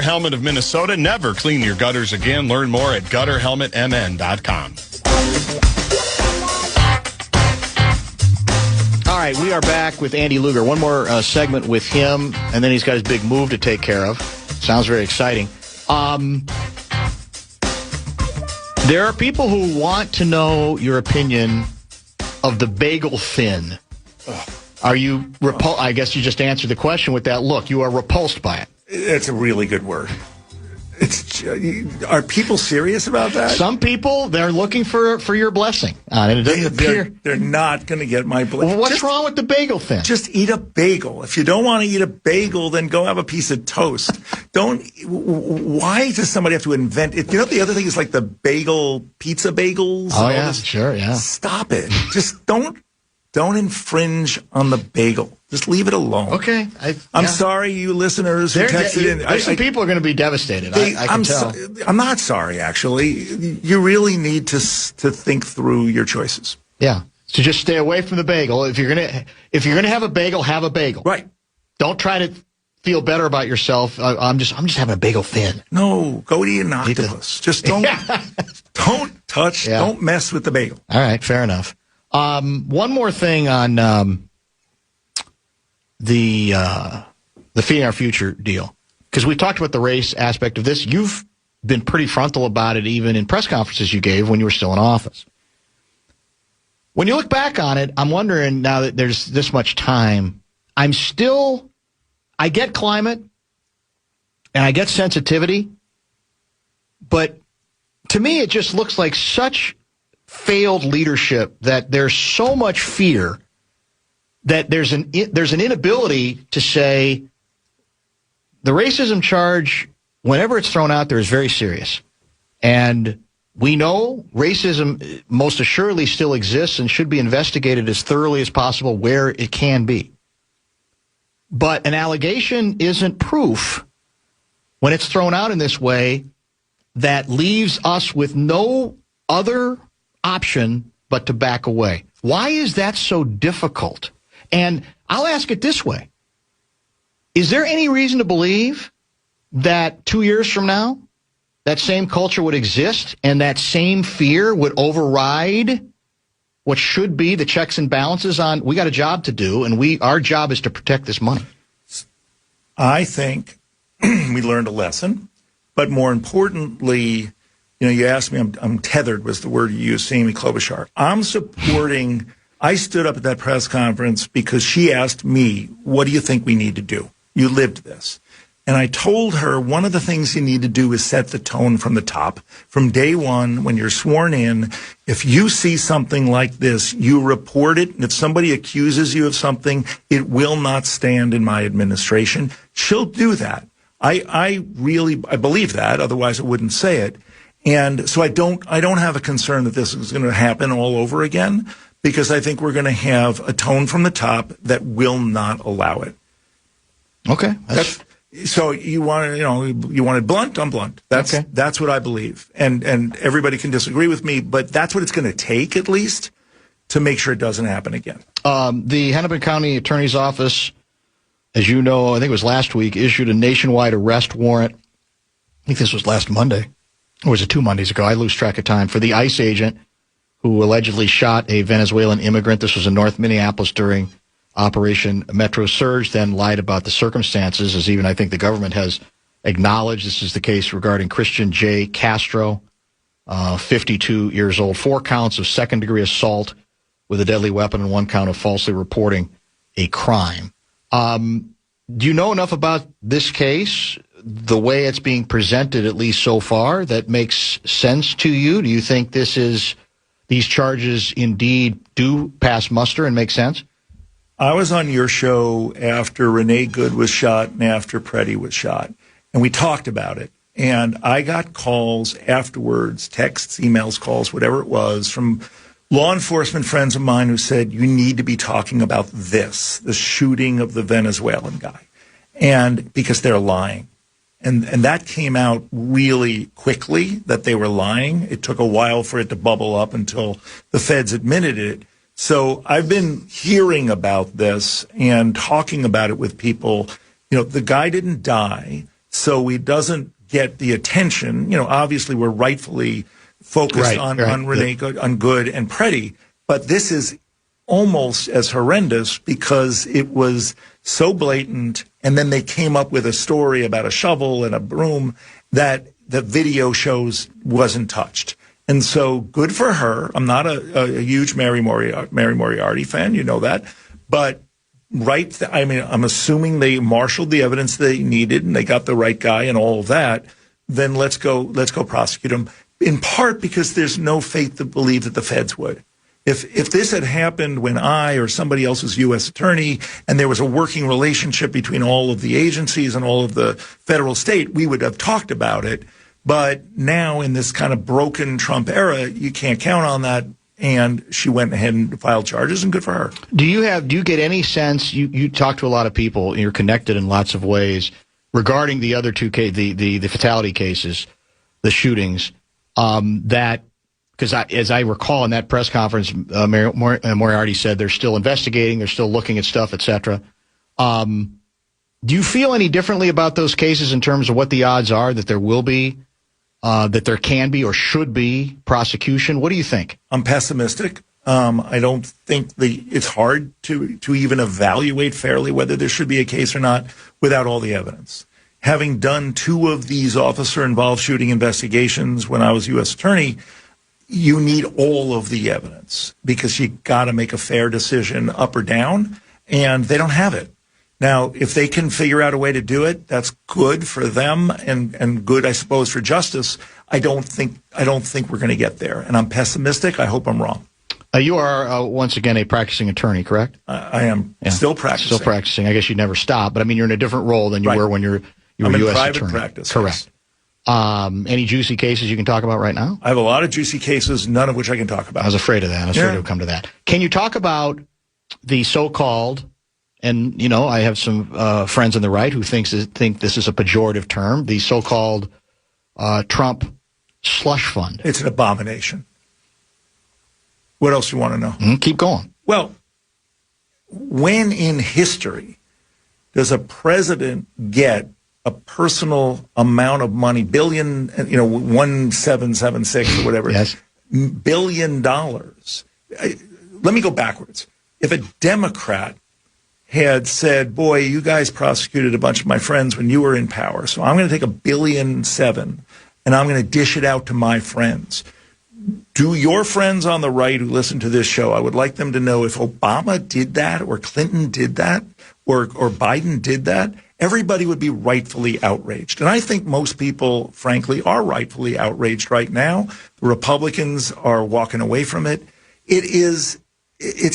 Helmet of Minnesota. Never clean your gutters again. Learn more at gutterhelmetmn.com. All right, we are back with Andy Luger. One more segment with him, and then he's got his big move to take care of. Sounds very exciting. There are people who want to know your opinion of the bagel thin. Are you repulsed? I guess you just answered the question with that look. You are repulsed by it. It's a really good word. Are people serious about that? Some people, they're looking for your blessing on it. It doesn't appear. They're not going to get my blessing. Well, what's wrong with the bagel thin? Just eat a bagel. If you don't want to eat a bagel, then go have a piece of toast. Why does somebody have to invent it? You know, the other thing is like the pizza bagels. Oh, yeah, sure, yeah. Stop it. Just don't infringe on the bagel. Just leave it alone. Okay. I'm sorry, you listeners who texted in. Some people are going to be devastated. I can tell. I'm not sorry, actually. You really need to think through your choices. Yeah. So just stay away from the bagel. If you're gonna have a bagel, have a bagel. Right. Don't try to feel better about yourself. I'm just having a bagel thin. No, go eat an octopus. Just don't touch. Yeah. Don't mess with the bagel. All right. Fair enough. One more thing on the Feeding Our Future deal, because we talked about the race aspect of this. You've been pretty frontal about it, even in press conferences you gave when you were still in office. When you look back on it, I'm wondering now that there's this much time, I get climate and I get sensitivity, but to me it just looks like such failed leadership that there's so much fear that there's an inability to say the racism charge, whenever it's thrown out there, is very serious. And we know racism most assuredly still exists and should be investigated as thoroughly as possible where it can be. But an allegation isn't proof when it's thrown out in this way that leaves us with no other option but to back away. Why is that so difficult? And I'll ask it this way. Is there any reason to believe that 2 years from now, that same culture would exist and that same fear would override what should be the checks and balances on, we got a job to do, and our job is to protect this money? I think we learned a lesson, but more importantly, you asked me, I'm tethered was the word you used, Amy Klobuchar. I stood up at that press conference because she asked me, what do you think we need to do? You lived this. And I told her one of the things you need to do is set the tone from the top. From day one, when you're sworn in, if you see something like this, you report it. And if somebody accuses you of something, it will not stand in my administration. She'll do that. I believe that. Otherwise, I wouldn't say it. And so I don't have a concern that this is going to happen all over again, because I think we're going to have a tone from the top that will not allow it. Okay. So you wanted blunt? I'm blunt. That's what I believe. And everybody can disagree with me, but that's what it's going to take, at least, to make sure it doesn't happen again. The Hennepin County Attorney's Office, as you know, I think it was last week, issued a nationwide arrest warrant. I think this was last Monday. Or was it 2 Mondays ago? I lose track of time. For the ICE agent who allegedly shot a Venezuelan immigrant. This was in North Minneapolis during Operation Metro Surge, then lied about the circumstances, as even I think the government has acknowledged. This is the case regarding Christian J. Castro, 52 years old. 4 counts of second-degree assault with a deadly weapon and 1 count of falsely reporting a crime. Do you know enough about this case, the way it's being presented, at least so far, that makes sense to you? Do you think these charges indeed do pass muster and make sense? I was on your show after Renee Good was shot and after Preddy was shot, and we talked about it. And I got calls afterwards, texts, emails, calls, whatever it was, from law enforcement friends of mine who said, you need to be talking about this, the shooting of the Venezuelan guy, and because they're lying. And that came out really quickly, that they were lying. It took a while for it to bubble up until the feds admitted it. So I've been hearing about this and talking about it with people. The guy didn't die. so he doesn't get the attention. You know, obviously we're rightfully focused on Renee Good, on Good and Preddy, but this is almost as horrendous because it was so blatant, and then they came up with a story about a shovel and a broom that the video shows wasn't touched. And so good for her. I'm not a huge Mary Moriarty fan, you know that, but I'm assuming they marshaled the evidence they needed and they got the right guy and all of that. Then let's go prosecute him. In part because there's no faith to believe that the feds would. If this had happened when I or somebody else was U.S. attorney and there was a working relationship between all of the agencies and all of the federal state, we would have talked about it. But now in this kind of broken Trump era, you can't count on that. And she went ahead and filed charges, and good for her. Do you get any sense, you talk to a lot of people, and you're connected in lots of ways, regarding the other two the fatality cases, the shootings, that, because as I recall in that press conference, Moriarty said they're still investigating, they're still looking at stuff, etc. Do you feel any differently about those cases in terms of what the odds are that there will be, that there can be or should be prosecution? What do you think? I'm pessimistic. I don't think it's hard to even evaluate fairly whether there should be a case or not without all the evidence. Having done 2 of these officer-involved shooting investigations when I was U.S. attorney, you need all of the evidence because you got to make a fair decision up or down, and they don't have it. Now, if they can figure out a way to do it, that's good for them and good, I suppose, for justice. I don't think we're going to get there, and I'm pessimistic. I hope I'm wrong. You are once again a practicing attorney, correct? I am still practicing. Still practicing. I guess you never stop, but I mean, you're in a different role than you were when you were U.S. attorney. I'm in private practice. Correct. Yes. Any juicy cases you can talk about right now? I have a lot of juicy cases, none of which I can talk about. I was afraid of that. I was afraid it would come to that. Can you talk about the so-called, and you know, I have some friends on the right who think this is a pejorative term, the so-called Trump slush fund? It's an abomination. What else do you want to know? Keep going. Well, when in history does a president get a personal amount of money, billion, 1776 or whatever, yes, $1 billion? Let me go backwards. If a Democrat had said, boy, you guys prosecuted a bunch of my friends when you were in power, so I'm going to take $1.7 billion and I'm going to dish it out to my friends. Do your friends on the right who listen to this show, I would like them to know if Obama did that or Clinton did that or Biden did that, everybody would be rightfully outraged. And I think most people, frankly, are rightfully outraged right now. The Republicans are walking away from it. It's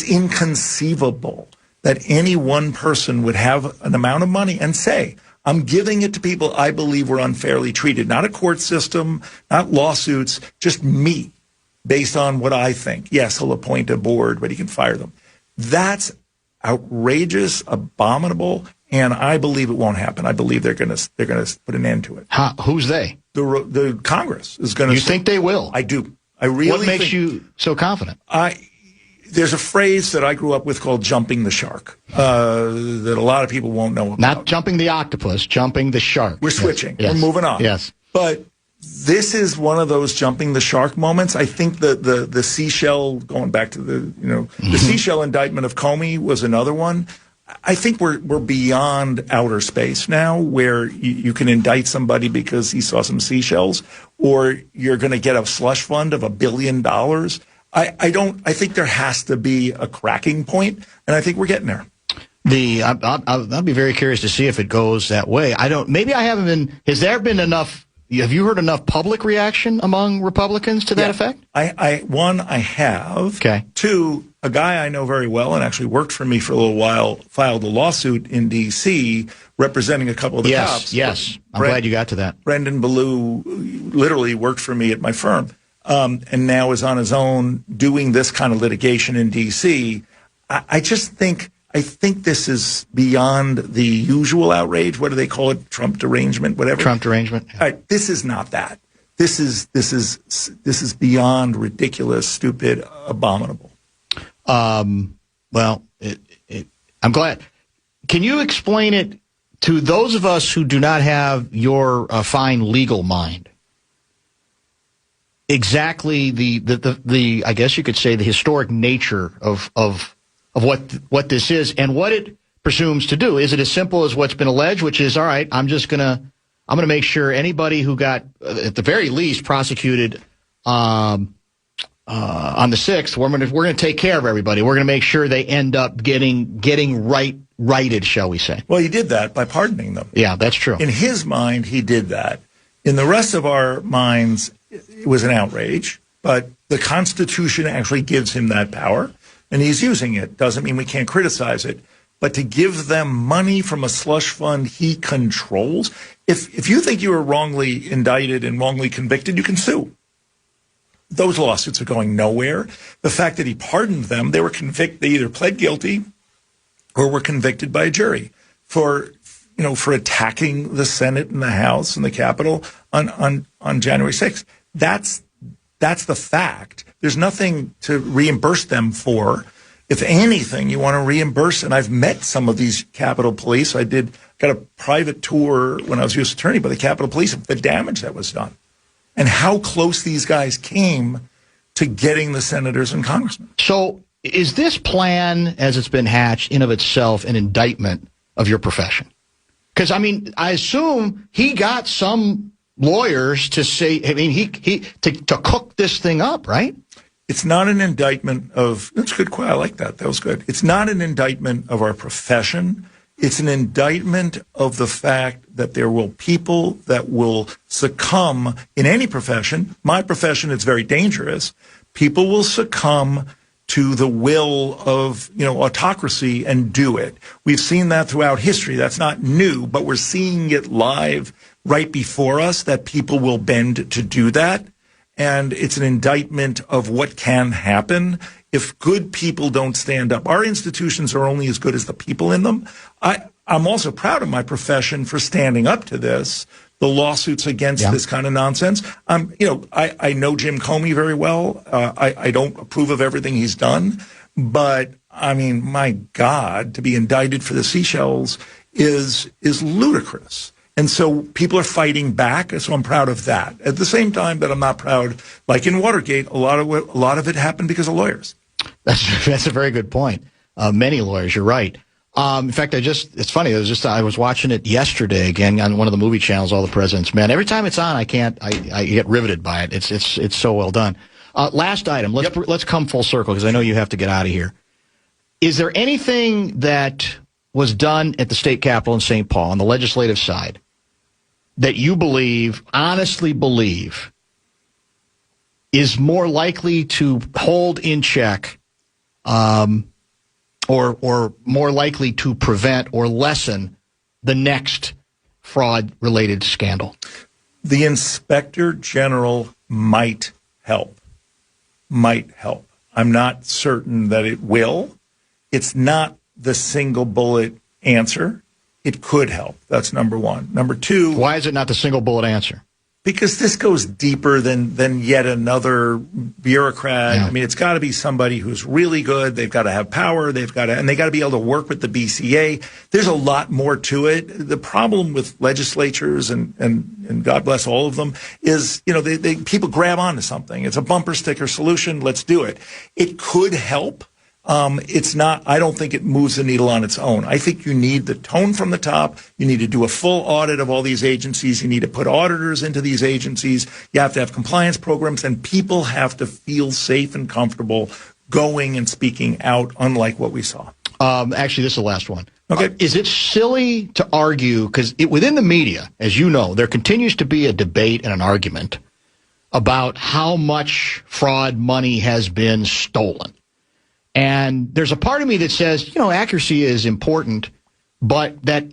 inconceivable that any one person would have an amount of money and say, I'm giving it to people I believe were unfairly treated. Not a court system, not lawsuits, just me, based on what I think. Yes, he'll appoint a board, but he can fire them. That's outrageous, abominable, and I believe it won't happen. I believe they're going to put an end to it. Who's they? The Congress is going to. You think they will? I do. I really. What makes you so confident? There's a phrase that I grew up with called jumping the shark that a lot of people won't know about. Not jumping the octopus, jumping the shark. We're switching. Yes. We're moving on. Yes. But this is one of those jumping the shark moments. I think the seashell, going back to the seashell indictment of Comey was another one. I think we're beyond outer space now where you can indict somebody because he saw some seashells, or you're going to get a slush fund of $1 billion. I think there has to be a cracking point, and I think we're getting there. I'll be very curious to see if it goes that way. Maybe I haven't been. Has there been enough? Have you heard enough public reaction among Republicans to that effect? One, I have. Okay. Two, a guy I know very well and actually worked for me for a little while filed a lawsuit in D.C. representing a couple of the cops. Yes. I'm glad you got to that. Brendan Ballou literally worked for me at my firm. And now is on his own doing this kind of litigation in D.C. I think this is beyond the usual outrage. What do they call it? Trump derangement, whatever. Trump derangement. Yeah. This is not that. This is beyond ridiculous, stupid, abominable. Well, I'm glad. Can you explain it to those of us who do not have your fine legal mind, exactly the I guess you could say the historic nature of what this is and what it presumes to do. Is it as simple as what's been alleged, which is, all right, I'm gonna make sure anybody who got at the very least prosecuted on the 6th, we're gonna take care of everybody. We're gonna make sure they end up getting righted, shall we say? Well, he did that by pardoning them. Yeah, that's true. In his mind, he did that. In the rest of our minds, it was an outrage, but the Constitution actually gives him that power, and he's using it. Doesn't mean we can't criticize it. But to give them money from a slush fund he controls, if you think you were wrongly indicted and wrongly convicted, you can sue. Those lawsuits are going nowhere. The fact that he pardoned them, they were convicted, they either pled guilty or were convicted by a jury for attacking the Senate and the House and the Capitol on January 6th. That's the fact. There's nothing to reimburse them for. If anything, you want to reimburse, and I've met some of these Capitol Police. I got a private tour when I was U.S. Attorney by the Capitol Police of the damage that was done and how close these guys came to getting the senators and congressmen. So is this plan, as it's been hatched, in of itself an indictment of your profession? Because, I mean, I assume he got some lawyers to say, I mean, to cook this thing up, right? It's not an indictment of, that's good. I like that. That was good. It's not an indictment of our profession. It's an indictment of the fact that there will people that will succumb in any profession. My profession is very dangerous. People will succumb to the will of, autocracy and do it. We've seen that throughout history. That's not new, but we're seeing it live right before us that people will bend to do that. And it's an indictment of what can happen if good people don't stand up. Our institutions are only as good as the people in them. I'm also proud of my profession for standing up to this, the lawsuits against this kind of nonsense. I know Jim Comey very well. I don't approve of everything he's done. But, I mean, my God, to be indicted for the Seychelles is ludicrous. And so people are fighting back, so I'm proud of that. At the same time that I'm not proud, like in Watergate, a lot of it happened because of lawyers. That's a very good point. Many lawyers, you're right. In fact, it's funny. I was watching it yesterday again on one of the movie channels, All the President's Men. Every time it's on, I get riveted by it. It's so well done. Last item. Let's come full circle because I know you have to get out of here. Is there anything that was done at the state capitol in St. Paul on the legislative side that you honestly believe, is more likely to hold in check, or more likely to prevent or lessen the next fraud-related scandal? The Inspector General might help. I'm not certain that it will. It's not the single bullet answer. It could help. That's number one. Number two. Why is it not the single bullet answer? Because this goes deeper than yet another bureaucrat. Yeah. I mean, it's got to be somebody who's really good. They've got to have power. And they got to be able to work with the BCA. There's a lot more to it. The problem with legislatures and God bless all of them is, people grab onto something. It's a bumper sticker solution. Let's do it. It could help. It's not, I don't think it moves the needle on its own. I think you need the tone from the top. You need to do a full audit of all these agencies. You need to put auditors into these agencies. You have to have compliance programs, and people have to feel safe and comfortable going and speaking out, unlike what we saw. Actually, this is the last one. Okay. Is it silly to argue, because within the media, as you know, there continues to be a debate and an argument about how much fraud money has been stolen. And there's a part of me that says, accuracy is important, but that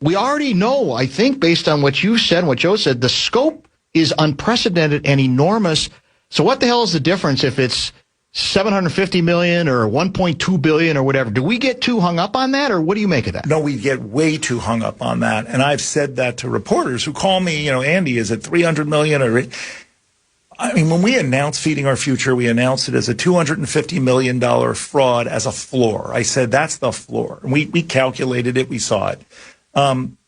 we already know, I think, based on what you said and what Joe said, the scope is unprecedented and enormous. So what the hell is the difference if it's $750 million or $1.2 billion or whatever? Do we get too hung up on that, or what do you make of that? No, we get way too hung up on that. And I've said that to reporters who call me, Andy, is it $300 million or... I mean, when we announced Feeding Our Future, we announced it as a $250 million fraud as a floor. I said, that's the floor. And we calculated it. We saw it.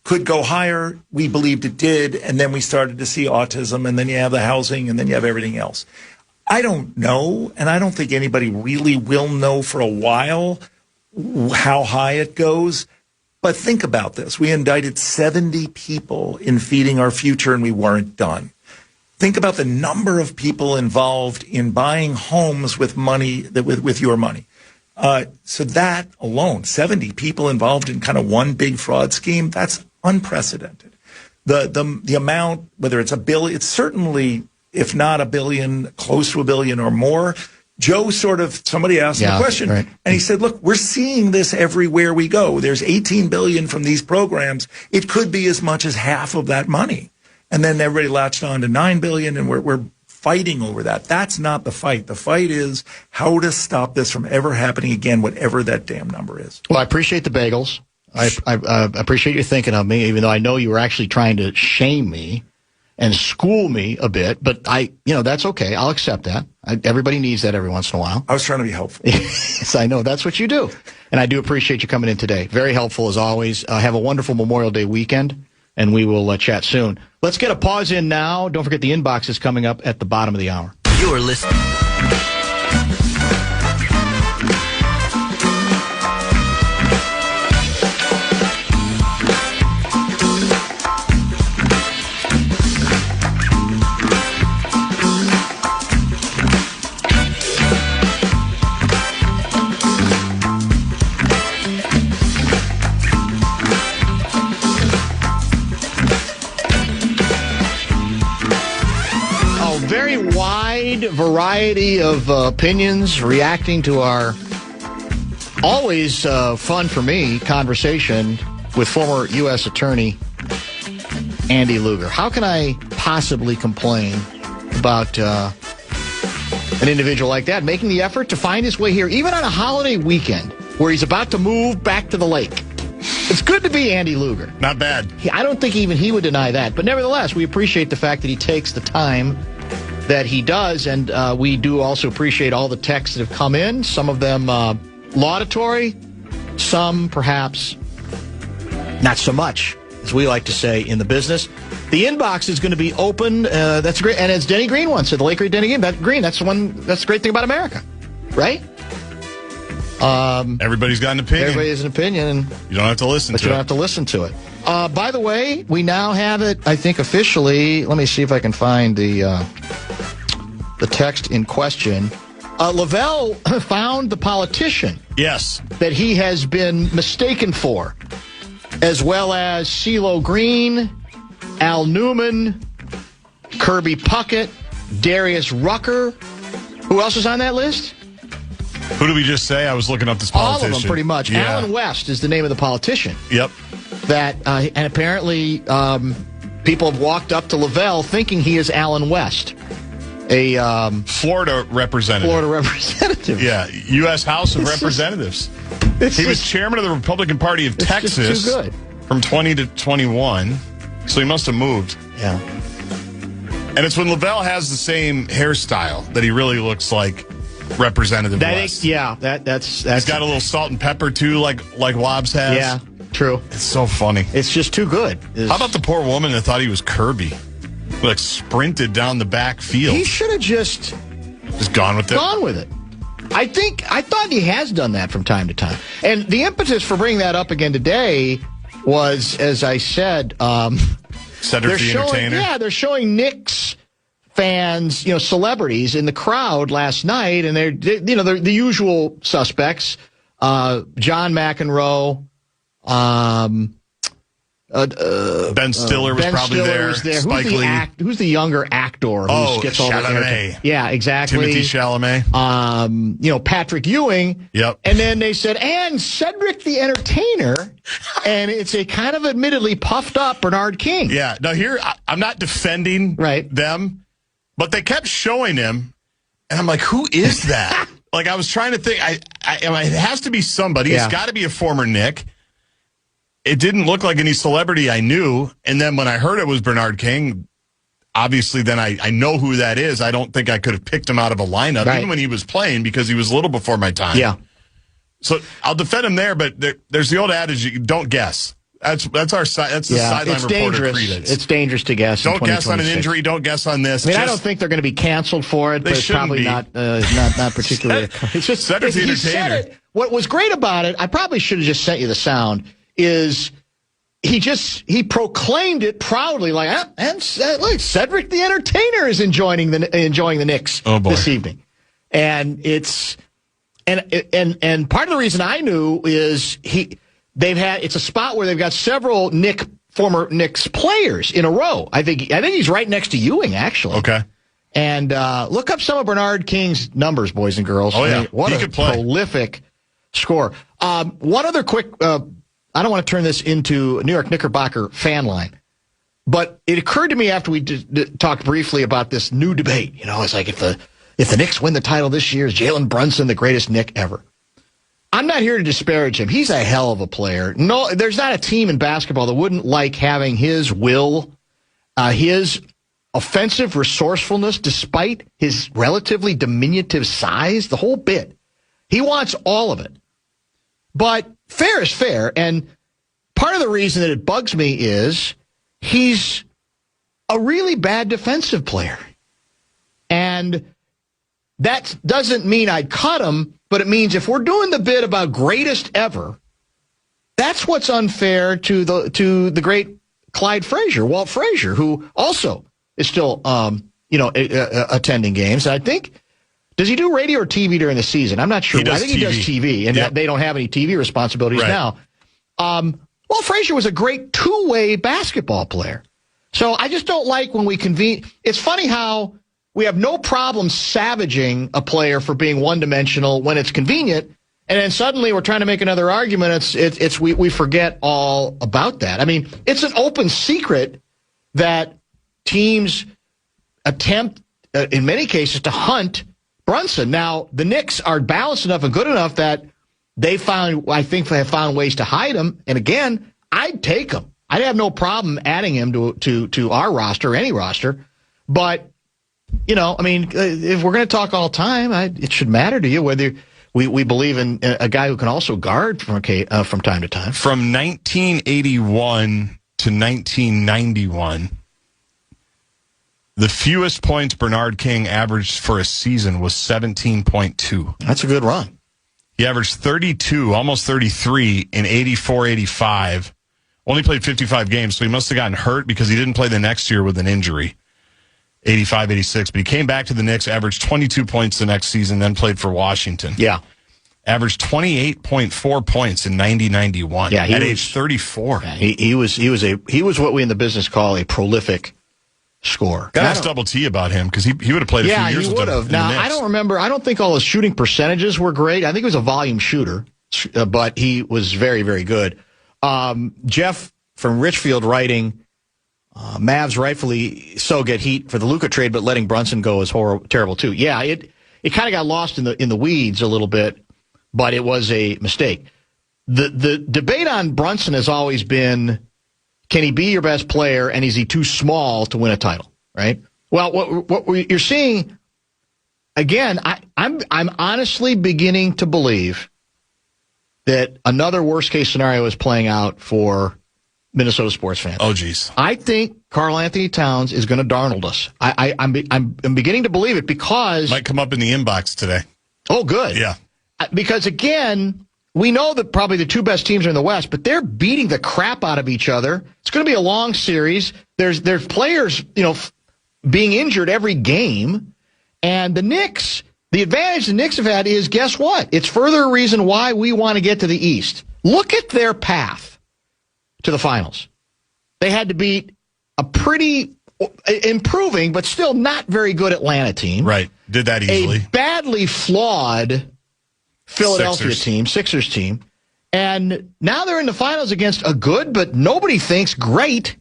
could go higher. We believed it did. And then we started to see autism, and then you have the housing, and then you have everything else. I don't know, and I don't think anybody really will know for a while how high it goes. But think about this. We indicted 70 people in Feeding Our Future, and we weren't done. Think about the number of people involved in buying homes with money, with your money. So that alone, 70 people involved in kind of one big fraud scheme, that's unprecedented. The amount, whether it's $1 billion, it's certainly, if not $1 billion, close to $1 billion or more. Joe somebody asked him a question, right, and he said, look, we're seeing this everywhere we go. There's $18 billion from these programs. It could be as much as half of that money. And then everybody latched on to $9 billion, and we're fighting over that. That's not the fight. The fight is how to stop this from ever happening again, whatever that damn number is. Well, I appreciate the bagels. I appreciate you thinking of me, even though I know you were actually trying to shame me and school me a bit. But that's okay. I'll accept that. Everybody needs that every once in a while. I was trying to be helpful. Yes, I know. That's what you do. And I do appreciate you coming in today. Very helpful as always. Have a wonderful Memorial Day weekend, and we will chat soon. Let's get a pause in now. Don't forget the inbox is coming up at the bottom of the hour. You're listening. Variety of opinions reacting to our always fun for me conversation with former U.S. Attorney Andy Luger. How can I possibly complain about an individual like that making the effort to find his way here, even on a holiday weekend where he's about to move back to the lake? It's good to be Andy Luger. Not bad. I don't think even he would deny that. But nevertheless, we appreciate the fact that he takes the time that he does, and we do also appreciate all the texts that have come in, some of them laudatory, some perhaps not so much, as we like to say in the business. The inbox is going to be open. That's great. And as Denny Green once said, the late great Denny Green, that's the great thing about America, right? Everybody's got an opinion. Everybody has an opinion. And you don't have to listen to it. But you don't have to listen to it. By the way, we now have it, I think, officially. Let me see if I can find the text in question. Lavelle found the politician. Yes. That he has been mistaken for, as well as CeeLo Green, Al Newman, Kirby Puckett, Darius Rucker. Who else is on that list? Who did we just say? I was looking up this politician. All of them, pretty much. Yeah. Alan West is the name of the politician. Yep. That and apparently people have walked up to Lavelle thinking he is Alan West, a Florida representative. Yeah, U.S. House of Representatives. He was chairman of the Republican Party of Texas too good. From 20 to 21, so he must have moved. Yeah. And it's when Lavelle has the same hairstyle that he really looks like Representative West. That's he's got a little salt and pepper too, like Wobbs has. Yeah, true. It's so funny. It's just too good. How about the poor woman that thought he was Kirby? Like sprinted down the back field. He should have just gone with it. I thought he has done that from time to time. And the impetus for bringing that up again today was, as I said, Cedric the Entertainer. Yeah, they're showing Knicks fans, celebrities in the crowd last night, and they're the usual suspects. John McEnroe, Ben Stiller was probably there. Spike Lee. Who's the younger actor who gets all the Chalamet. Yeah, exactly. Timothy Chalamet. Patrick Ewing. Yep. And then they said, and Cedric the Entertainer, and it's a kind of admittedly puffed up Bernard King. Yeah. Now here, I'm not defending them, but they kept showing him, and I'm like, who is that? Like, I was trying to think. It has to be somebody. Yeah. It's got to be a former Knick. It didn't look like any celebrity I knew. And then when I heard it was Bernard King, obviously then I know who that is. I don't think I could have picked him out of a lineup, even when he was playing, because he was a little before my time. Yeah. So I'll defend him there, but there's the old adage, you don't guess. That's our side. That's the sideline reporter credence. It's dangerous to guess. Don't guess on an injury. Don't guess on this. I mean, I don't think they're going to be canceled for it. But it's probably not particularly. It's just Cedric the entertainer. What was great about it, I probably should have just sent you the sound. Is he proclaimed it proudly, like, look, Cedric the entertainer is enjoying the Knicks this evening, and it's and part of the reason I knew is it's a spot where they've got several former Knicks players in a row. I think he's right next to Ewing, actually. Okay. And look up some of Bernard King's numbers, boys and girls. Oh, yeah. I mean, what a prolific score. One other quick, I don't want to turn this into a New York Knickerbocker fan line, but it occurred to me after we talked briefly about this new debate. You know, it's like if the Knicks win the title this year, is Jalen Brunson the greatest Knick ever? I'm not here to disparage him. He's a hell of a player. No, there's not a team in basketball that wouldn't like having his will, his offensive resourcefulness, despite his relatively diminutive size, the whole bit. He wants all of it. But fair is fair, and part of the reason that it bugs me is he's a really bad defensive player. And that doesn't mean I'd cut him, but it means if we're doing the bit about greatest ever, that's what's unfair to the great Walt Frazier, who also is still attending games. And I think, does he do radio or TV during the season? I'm not sure. I think he does TV, and they don't have any TV responsibilities now. Walt Frazier was a great two-way basketball player. So I just don't like when we convene. It's funny how we have no problem savaging a player for being one-dimensional when it's convenient, and then suddenly we're trying to make another argument. We forget all about that. I mean, it's an open secret that teams attempt, in many cases, to hunt Brunson. Now, the Knicks are balanced enough and good enough that they have found ways to hide him. And again, I'd take him. I'd have no problem adding him to our roster, any roster. But, I mean, if we're going to talk all the time, it should matter to you whether we believe in a guy who can also guard from time to time. From 1981 to 1991, the fewest points Bernard King averaged for a season was 17.2. That's a good run. He averaged 32, almost 33 in 84-85. Only played 55 games, so he must have gotten hurt because he didn't play the next year with an injury. 85-86, but he came back to the Knicks, averaged 22 points the next season, then played for Washington. Yeah. Averaged 28.4 points in 90-91 at age 34. Yeah, he was what we in the business call a prolific scorer. Got to ask Double T about him because he would have played a few years with them. Now, I don't remember. I don't think all his shooting percentages were great. I think he was a volume shooter, but he was very, very good. Jeff from Richfield writing, Mavs rightfully so get heat for the Luger trade, but letting Brunson go is terrible too. Yeah, it kind of got lost in the weeds a little bit, but it was a mistake. The debate on Brunson has always been, can he be your best player, and is he too small to win a title, right? Well, what you're seeing, again, I'm honestly beginning to believe that another worst-case scenario is playing out for Minnesota sports fans. Oh, geez. I think Karl Anthony Towns is going to Darnold us. I'm beginning to believe it because... Might come up in the inbox today. Oh, good. Yeah. Because, again, we know that probably the two best teams are in the West, but they're beating the crap out of each other. It's going to be a long series. There's players, being injured every game. And the Knicks, the advantage the Knicks have had is, guess what? It's further a reason why we want to get to the East. Look at their path to the finals. They had to beat a pretty improving, but still not very good Atlanta team. Right. Did that easily. A badly flawed Philadelphia Sixers team. And now they're in the finals against a good, but nobody thinks great,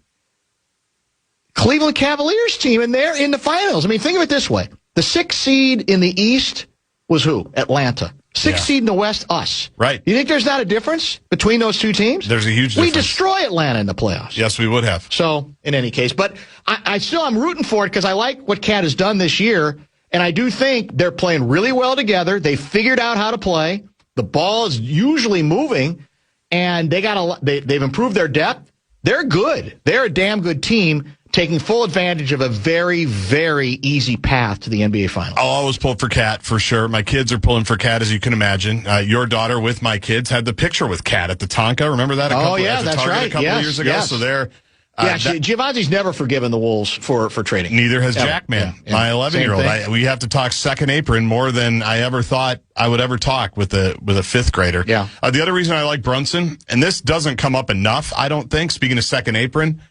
Cleveland Cavaliers team, and they're in the finals. I mean, think of it this way. The 6th seed in the East was who? Atlanta. 6th seed in the West, us. Right. You think there's not a difference between those two teams? There's a huge difference. We destroy Atlanta in the playoffs. Yes, we would have. So, in any case. But I'm rooting for it because I like what Cat has done this year, and I do think they're playing really well together. They figured out how to play. The ball is usually moving, and they've improved their depth. They're good. They're a damn good team, taking full advantage of a very, very easy path to the NBA Finals. I'll always pull for Cat, for sure. My kids are pulling for Cat, as you can imagine. Your daughter with my kids had the picture with Cat at the Tonka. Remember that? That's right. A couple of years ago. Yes. So they're... Giovanni's never forgiven the Wolves for trading. Neither has Jackman, my 11-year-old. We have to talk second apron more than I ever thought I would ever talk with a fifth grader. Yeah. The other reason I like Brunson, and this doesn't come up enough, I don't think, speaking of second apron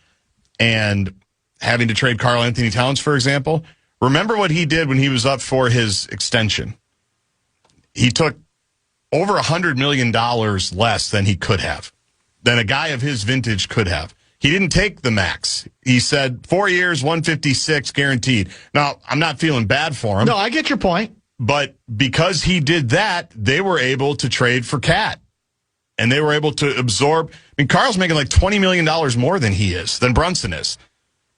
and having to trade Karl Anthony Towns, for example, remember what he did when he was up for his extension. He took over $100 million less than he could have, than a guy of his vintage could have. He didn't take the max. He said 4 years, 156 guaranteed. Now, I'm not feeling bad for him. No, I get your point. But because he did that, they were able to trade for Cat. And they were able to absorb. I mean, Carl's making like $20 million more than Brunson is.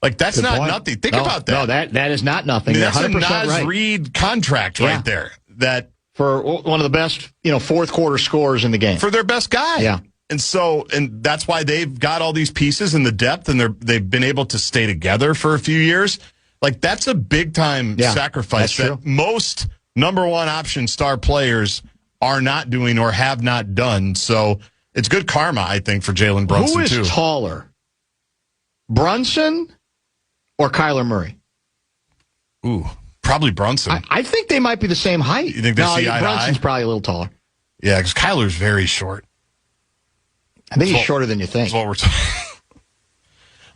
Like, that's not nothing. Think about that. No, that is not nothing. I mean, that's 100% a Nas Reed contract right there. That for one of the best, fourth quarter scorers in the game. For their best guy. Yeah. And that's why they've got all these pieces and the depth, and they've been able to stay together for a few years. Like, that's a big-time sacrifice that most number one option star players are not doing or have not done. So it's good karma, I think, for Jalen Brunson, too. Who is taller, Brunson or Kyler Murray? Ooh, probably Brunson. I think they might be the same height. You think they see eye to Brunson's eye? Probably a little taller. Yeah, because Kyler's very short. I think he's shorter than you think. That's what we're talking.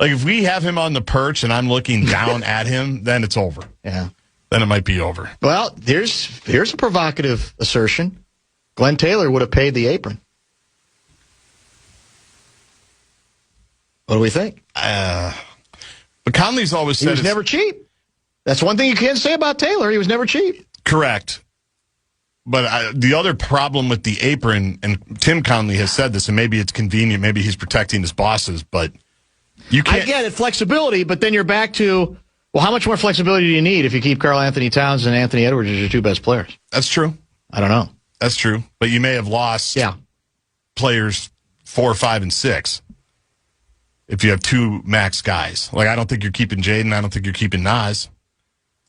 Like, if we have him on the perch and I'm looking down at him, then it's over. Yeah. Then it might be over. Well, here's a provocative assertion. Glenn Taylor would have paid the apron. What do we think? But Conley's always said he was never cheap. That's one thing you can't say about Taylor. He was never cheap. Correct. But the other problem with the apron, and Tim Conley has said this, and maybe it's convenient, maybe he's protecting his bosses, but you can't. I get it, flexibility, but then you're back to, well, how much more flexibility do you need if you keep Karl Anthony Towns and Anthony Edwards as your two best players? That's true. I don't know. That's true. But you may have lost players 4, 5, and 6 if you have two max guys. Like, I don't think you're keeping Jaden. I don't think you're keeping Nas.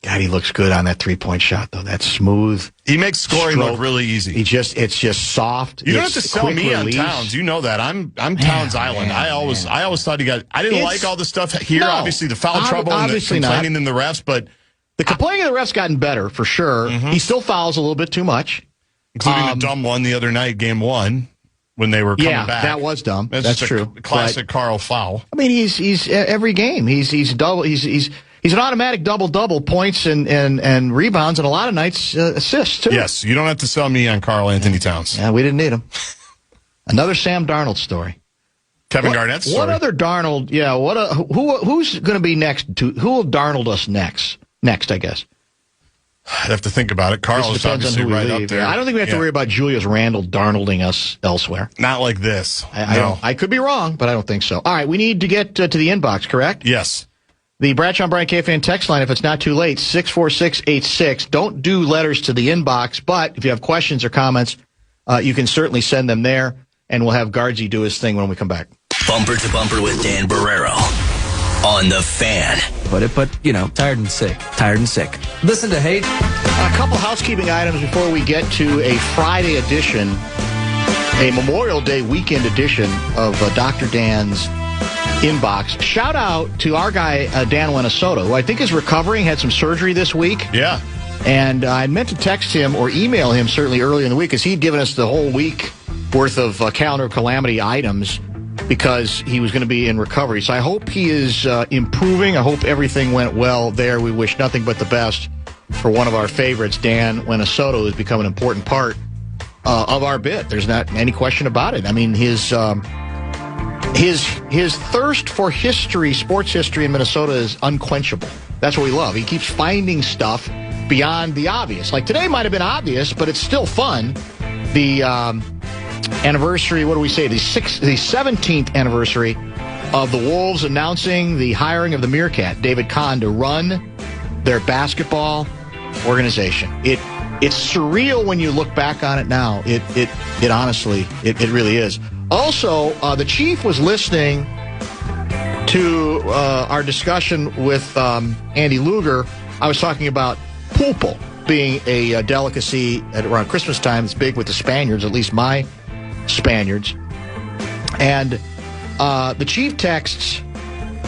God, he looks good on that three-point shot, though. That's smooth. He makes scoring look really easy. It's just soft. You don't have to sell me on Towns. You know that. I'm Towns Island. I always thought he got. I didn't like all the stuff here. No, obviously, the foul trouble and the complaining in the refs, but the complaining of the refs gotten better for sure. Mm-hmm. He still fouls a little bit too much, including the dumb one the other night, game 1. When they were coming back. That was dumb. That's true. Classic Karl foul. I mean, he's every game. He's double. He's an automatic double points and rebounds, and a lot of nights assists too. Yes, you don't have to sell me on Karl Anthony Towns. Yeah, we didn't need him. Another Sam Darnold story. Kevin Garnett's story. What other Darnold? Yeah. Who's going to be next? Who will Darnold us next? Next, I guess. I'd have to think about it. Karl is obviously right up there. Yeah, I don't think we have to worry about Julius Randle Darnolding us elsewhere. Not like this. I could be wrong, but I don't think so. All right, we need to get to the inbox, correct? Yes. The Bradshaw and Bryant KFAN text line, if it's not too late, 64686. Don't do letters to the inbox, but if you have questions or comments, you can certainly send them there, and we'll have Guardsy do his thing when we come back. Bumper to Bumper with Dan Barrero on The Fan. But tired and sick. Listen to Hate. A couple housekeeping items before we get to a Friday edition, a Memorial Day weekend edition of Dr. Dan's Inbox. Shout out to our guy, Dan Wenissoto, who I think is recovering, had some surgery this week. Yeah. And I meant to text him or email him certainly earlier in the week because he'd given us the whole week worth of calendar calamity items because he was going to be in recovery. So I hope he is improving. I hope everything went well there. We wish nothing but the best for one of our favorites, Dan Wenissoto, who's become an important part of our bit. There's not any question about it. I mean, his thirst for history, sports history in Minnesota is unquenchable. That's what we love. He keeps finding stuff beyond the obvious. Like today might have been obvious, but it's still fun. The anniversary, what do we say? The 17th anniversary of the Wolves announcing the hiring of the Meerkat, David Kahn, to run their basketball organization. It's surreal when you look back on it now. It honestly, it really is. Also, the chief was listening to our discussion with Andy Luger. I was talking about pulpo being a delicacy at around Christmas time. It's big with the Spaniards, at least my Spaniards. And the chief texts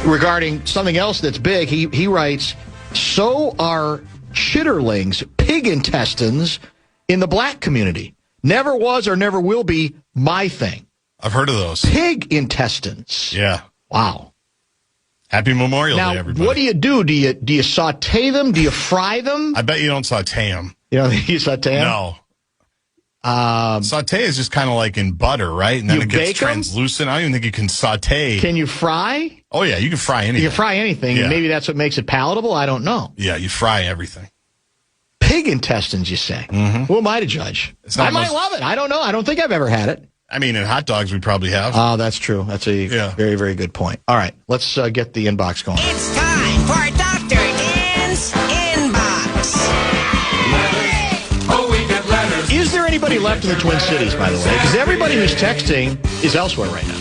regarding something else that's big. He writes, so are chitterlings, pig intestines, in the black community. Never was or never will be my thing. I've heard of those. Pig intestines. Yeah. Wow. Happy Memorial Day, everybody. Now, what do you do? Do you saute them? Do you fry them? I bet you don't saute them. You don't think you saute them? No. Saute is just kind of like in butter, right? And then it gets translucent. I don't even think you can saute. Can you fry? Oh, yeah, you can fry anything. You can fry anything, and maybe that's what makes it palatable? I don't know. Yeah, you fry everything. Pig intestines, you say? Mm-hmm. Who am I to judge? I might love it. I don't know. I don't think I've ever had it. I mean, in hot dogs, we probably have. Oh, that's true. That's a very, very good point. All right, let's get the inbox going. It's time for Dr. Dan's Inbox. Oh, we get letters. Is there anybody left in the Twin Cities, by the way? Because everybody who's texting is elsewhere right now.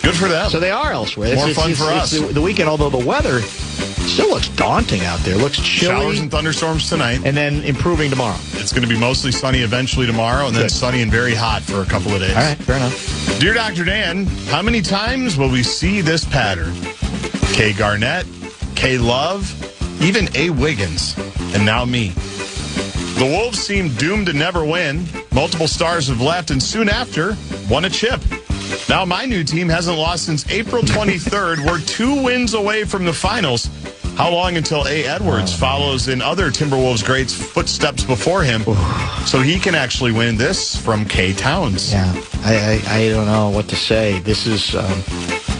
Good for them. So they are elsewhere. More fun for us. It's the weekend, although the weather still looks daunting out there. Looks chilly. Showers and thunderstorms tonight. And then improving tomorrow. It's going to be mostly sunny eventually tomorrow, and then sunny and very hot for a couple of days. All right, fair enough. Dear Dr. Dan, how many times will we see this pattern? K. Garnett, K. Love, even A. Wiggins, and now me. The Wolves seem doomed to never win. Multiple stars have left, and soon after, won a chip. Now my new team hasn't lost since April 23rd. We're 2 wins away from the finals. How long until A. Edwards follows in other Timberwolves greats' footsteps before him so he can actually win this from K. Towns? Yeah, I don't know what to say. This is,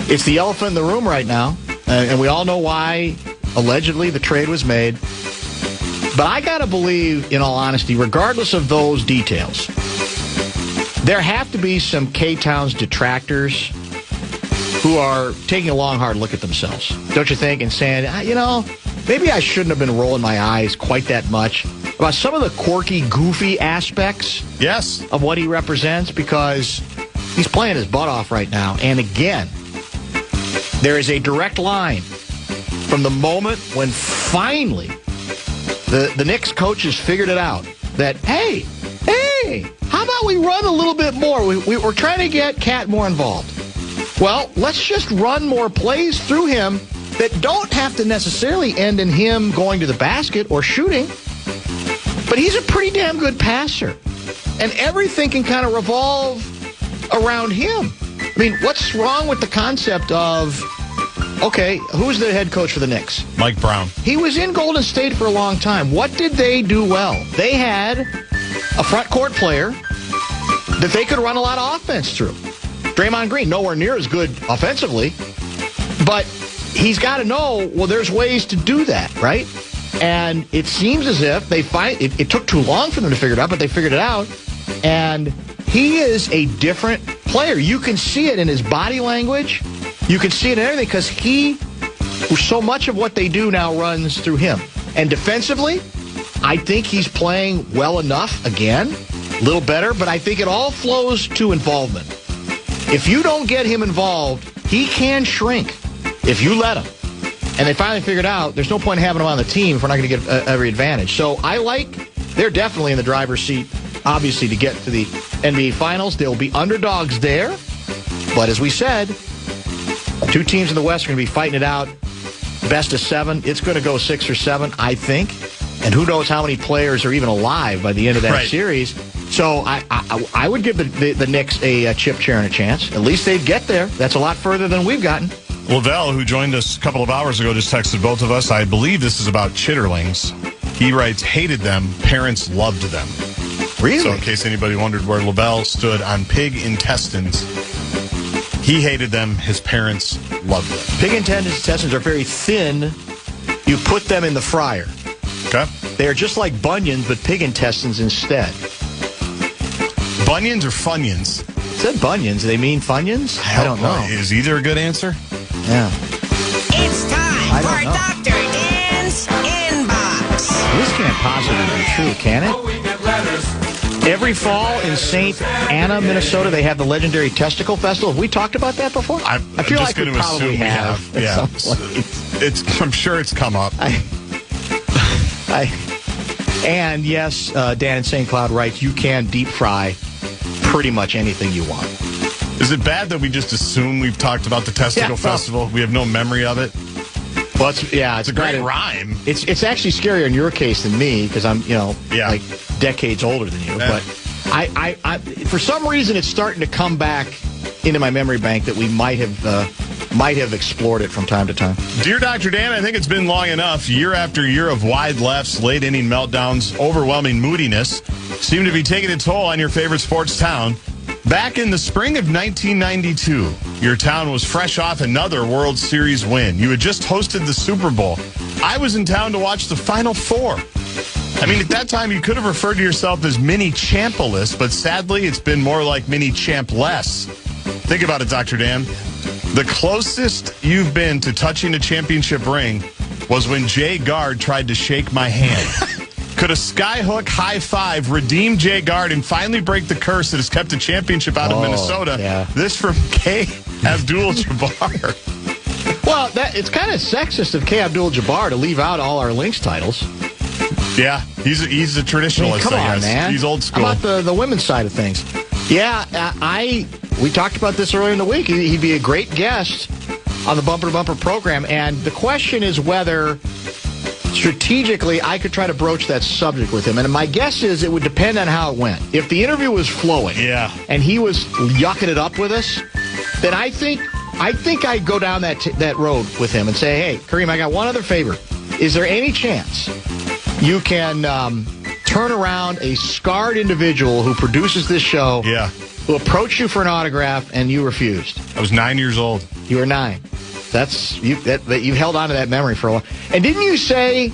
it's the elephant in the room right now, and we all know why, allegedly, the trade was made. But I got to believe, in all honesty, regardless of those details, there have to be some K-Towns detractors who are taking a long, hard look at themselves, don't you think, and saying, maybe I shouldn't have been rolling my eyes quite that much about some of the quirky, goofy aspects of what he represents, because he's playing his butt off right now. And again, there is a direct line from the moment when finally the Knicks coaches figured it out that, hey, how about we run a little bit more? We're trying to get Cat more involved. Well, let's just run more plays through him that don't have to necessarily end in him going to the basket or shooting. But he's a pretty damn good passer. And everything can kind of revolve around him. I mean, what's wrong with the concept of, okay, who's the head coach for the Knicks? Mike Brown. He was in Golden State for a long time. What did they do well? They had a front court player that they could run a lot of offense through. Draymond Green, nowhere near as good offensively, but he's got to know, well, there's ways to do that, right? And it seems as if it took too long for them to figure it out, but they figured it out, and he is a different player. You can see it in his body language. You can see it in everything, because so much of what they do now runs through him. And defensively, I think he's playing well enough, again, a little better, but I think it all flows to involvement. If you don't get him involved, he can shrink if you let him. And they finally figured out there's no point in having him on the team if we're not going to get every advantage. So they're definitely in the driver's seat, obviously, to get to the NBA Finals. They'll be underdogs there. But as we said, 2 teams in the West are going to be fighting it out. Best of 7. It's going to go 6 or 7, I think. And who knows how many players are even alive by the end of that series. So I would give the Knicks a chip chair and a chance. At least they'd get there. That's a lot further than we've gotten. Lavelle, who joined us a couple of hours ago, just texted both of us. I believe this is about chitterlings. He writes, hated them. Parents loved them. Really? So in case anybody wondered where Lavelle stood on pig intestines, he hated them. His parents loved them. Pig intestines are very thin. You put them in the fryer. Okay. They are just like bunions, but pig intestines instead. Bunions or Funyuns? It said bunions. Do they mean Funyuns? I don't know. Is either a good answer? Yeah. It's time for Dr. Dan's Inbox. This can't possibly be true, can it? Oh, we get letters. Every fall in St. Anna, Minnesota, they have the legendary Testicle Festival. Have we talked about that before? I feel like we probably have. Yeah. I'm sure it's come up. And yes, Dan in St. Cloud writes, you can deep fry pretty much anything you want. Is it bad that we just assume we've talked about the Testicle Festival? We have no memory of it? Well, it's a great rhyme. It's actually scarier in your case than me because I'm, like decades older than you. But I for some reason, it's starting to come back into my memory bank that we might have explored it from time to time. Dear Dr. Dan, I think it's been long enough. Year after year of wide lefts, late inning meltdowns, overwhelming moodiness seem to be taking a toll on your favorite sports town. Back in the spring of 1992, your town was fresh off another World Series win. You had just hosted the Super Bowl. I was in town to watch the Final Four. I mean, at that time, you could have referred to yourself as mini champ-less, but sadly, it's been more like mini champ-less. Think about it, Dr. Dan. The closest you've been to touching a championship ring was when Jay Gard tried to shake my hand. Could a skyhook high five redeem Jay Gard and finally break the curse that has kept the championship out of Minnesota? Yeah. This from K. Abdul-Jabbar. Well, it's kind of sexist of K. Abdul-Jabbar to leave out all our Lynx titles. Yeah, he's a traditionalist, come on, man. He's old school. How about the women's side of things? Yeah, we talked about this earlier in the week. He'd be a great guest on the Bumper to Bumper program, and the question is whether strategically I could try to broach that subject with him. And my guess is it would depend on how it went. If the interview was flowing and he was yucking it up with us, then I think I'd go down that road with him and say, hey, Kareem, I got one other favor. Is there any chance you can turn around a scarred individual who produces this show who approached you for an autograph and you refused? I was 9 years old. You were 9. You've held on to that memory for a while. And didn't you say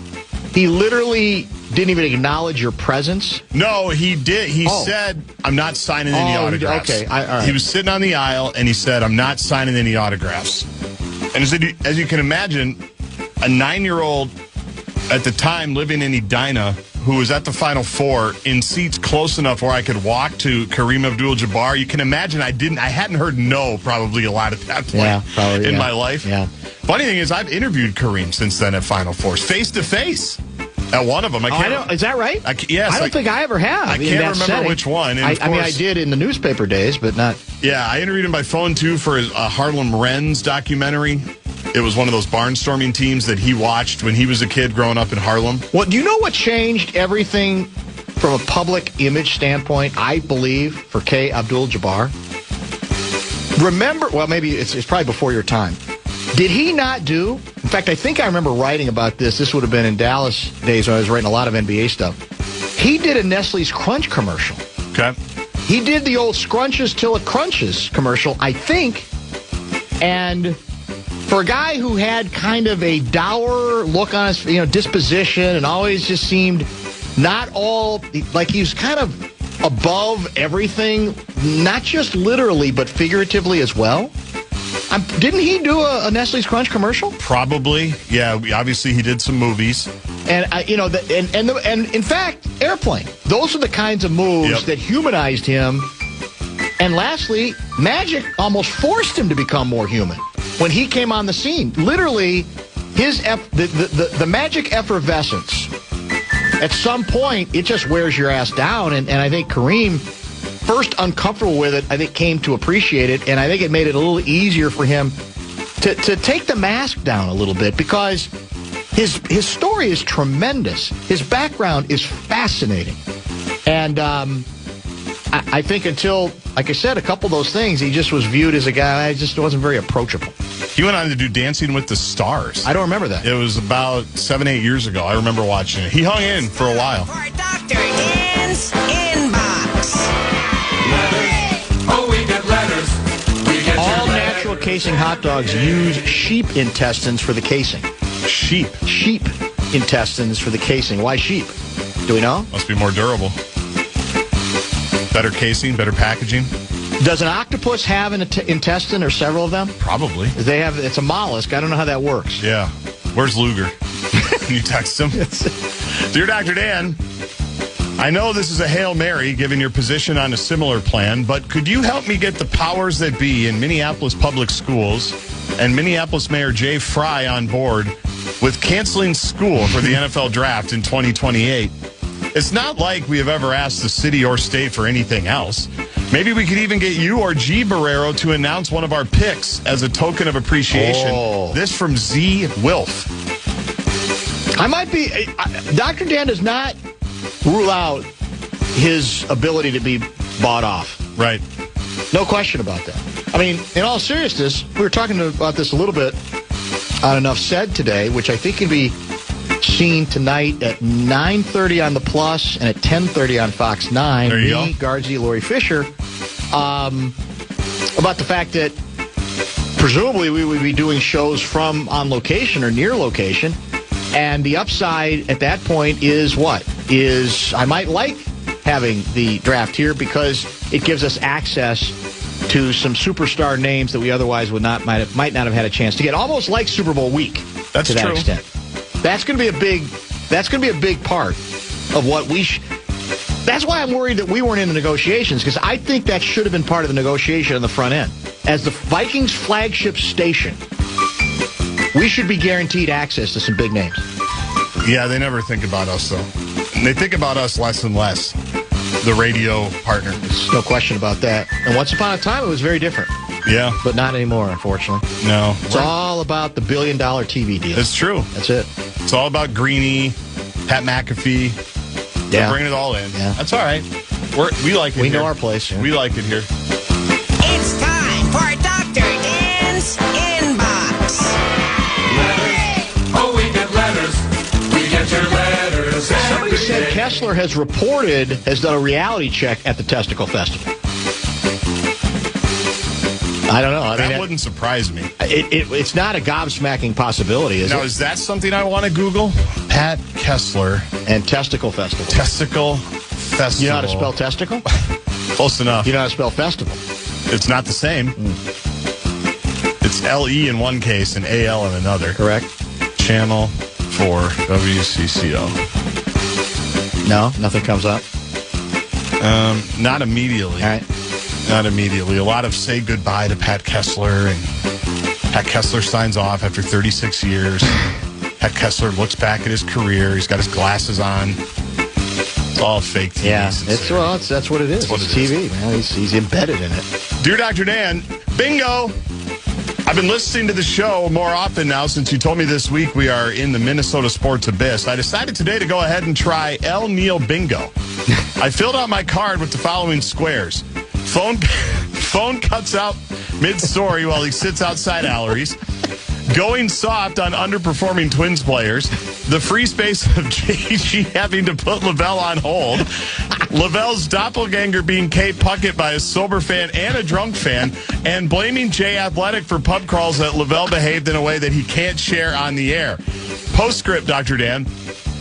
he literally didn't even acknowledge your presence? No, he did. He said, I'm not signing any autographs. Okay, all right. He was sitting on the aisle, and he said, I'm not signing any autographs. And as you can imagine, a 9-year-old at the time living in Edina who was at the Final Four in seats close enough where I could walk to Kareem Abdul-Jabbar. You can imagine I hadn't heard no probably a lot at that point in my life. Yeah. Funny thing is, I've interviewed Kareem since then at Final Fours, face to face. At one of them. Is that right? Yes. I don't think I ever have. I can't remember which one. I mean, I did in the newspaper days, but not. Yeah, I interviewed him by phone, too, for a Harlem Wrens documentary. It was one of those barnstorming teams that he watched when he was a kid growing up in Harlem. Well, do you know what changed everything from a public image standpoint, I believe, for K. Abdul-Jabbar? Remember, well, maybe it's probably before your time. Did he not do? In fact, I think I remember writing about this. This would have been in Dallas days when I was writing a lot of NBA stuff. He did a Nestle's Crunch commercial. Okay. He did the old Scrunches Till It Crunches commercial, I think. And for a guy who had kind of a dour look on his disposition and always just seemed not all, like he was kind of above everything, not just literally, but figuratively as well. Didn't he do a Nestle's Crunch commercial? Probably, yeah. Obviously, he did some movies, and and in fact, Airplane. Those are the kinds of moves that humanized him. And lastly, Magic almost forced him to become more human when he came on the scene. Literally, the Magic effervescence. At some point, it just wears your ass down, and I think Kareem, first uncomfortable with it, I think came to appreciate it, and I think it made it a little easier for him to take the mask down a little bit, because his story is tremendous. His background is fascinating. And I think until, like I said, a couple of those things, he just was viewed as a guy I just wasn't very approachable. He went on to do Dancing with the Stars. I don't remember that. It was about 7-8 years ago. I remember watching it. He hung in for a while. For Dr. Dan's Inbox. We get letters. We get all natural casing hot dogs use sheep intestines for the casing. Sheep intestines for the casing. Why sheep? Do we know? Must be more durable. Better casing, better packaging. Does an octopus have an intestine or several of them? Probably. It's a mollusk. I don't know how that works. Yeah. Where's Luger? Can you text him? Dear Dr. Dan, I know this is a Hail Mary, given your position on a similar plan, but could you help me get the powers that be in Minneapolis Public Schools and Minneapolis Mayor Jay Fry on board with canceling school for the NFL Draft in 2028? It's not like we have ever asked the city or state for anything else. Maybe we could even get you or G. Barrero to announce one of our picks as a token of appreciation. Oh. This from Z. Wilf. I might be. Dr. Dan does not rule out his ability to be bought off. Right. No question about that. I mean, in all seriousness, we were talking about this a little bit on Enough Said today, which I think can be seen tonight at 9:30 on the Plus and at 10:30 on Fox 9. There you Me, go. Gardsey, Lori Fisher, about the fact that presumably we would be doing shows from on location or near location. And the upside at that point is what? Is I might like having the draft here because it gives us access to some superstar names that we otherwise might not have had a chance to get. Almost like Super Bowl week. That's to that true. extent. That's going to be a big part of what we. That's why I'm worried that we weren't in the negotiations, because I think that should have been part of the negotiation on the front end. As the Vikings flagship station, we should be guaranteed access to some big names. Yeah, they never think about us, though. And they think about us less and less, the radio partner. There's no question about that. And once upon a time, it was very different. Yeah. But not anymore, unfortunately. No. It's all about the $1 billion TV deal. It's true. That's it. It's all about Greeny, Pat McAfee. Yeah. Bring it all in. Yeah. That's all right. We like it We here. know our place. Yeah. We like it here. It's time for Dr. Dan's Inbox. Letters. Oh, we get letters. We get your letters Somebody every said day. Kessler has done a reality check at the Testicle Festival. I don't know. That wouldn't surprise me. It's not a gobsmacking possibility, is Now, it? is that something I want to Google? Pat Kessler, And Testicle Festival. Testicle Festival. You know how to spell testicle? Close enough. You know how to spell festival? It's not the same. It's L-E in one case and A-L in another. Correct. Channel 4 WCCO. No, nothing comes up. Not immediately. All right. Not immediately. A lot of say goodbye to Pat Kessler, and Pat Kessler signs off after 36 years. Pat Kessler looks back at his career. He's got his glasses on. It's all fake TV. Yeah, sincerely. that's what it is. That's what It's it is. TV, man. He's embedded in it. Dear Dr. Dan, bingo! I've been listening to the show more often now since you told me this week we are in the Minnesota sports abyss. I decided today to go ahead and try El Neil Bingo. I filled out my card with the following squares. Phone cuts out mid-story while he sits outside Allery's. Going soft on underperforming Twins players. The free space of JG having to put Lavelle on hold. Lavelle's doppelganger being Kate Puckett by a sober fan and a drunk fan. And blaming Jay Athletic for pub crawls that Lavelle behaved in a way that he can't share on the air. Postscript, Dr. Dan.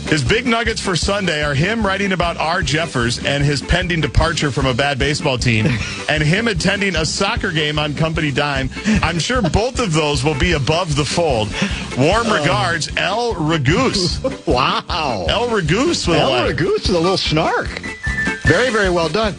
His big nuggets for Sunday are him writing about R. Jeffers and his pending departure from a bad baseball team, and him attending a soccer game on company dime. I'm sure both of those will be above the fold. Warm regards, El Ragoose. Wow. El Ragoose with a El letter. Ragoose with a little snark. Very, very well done.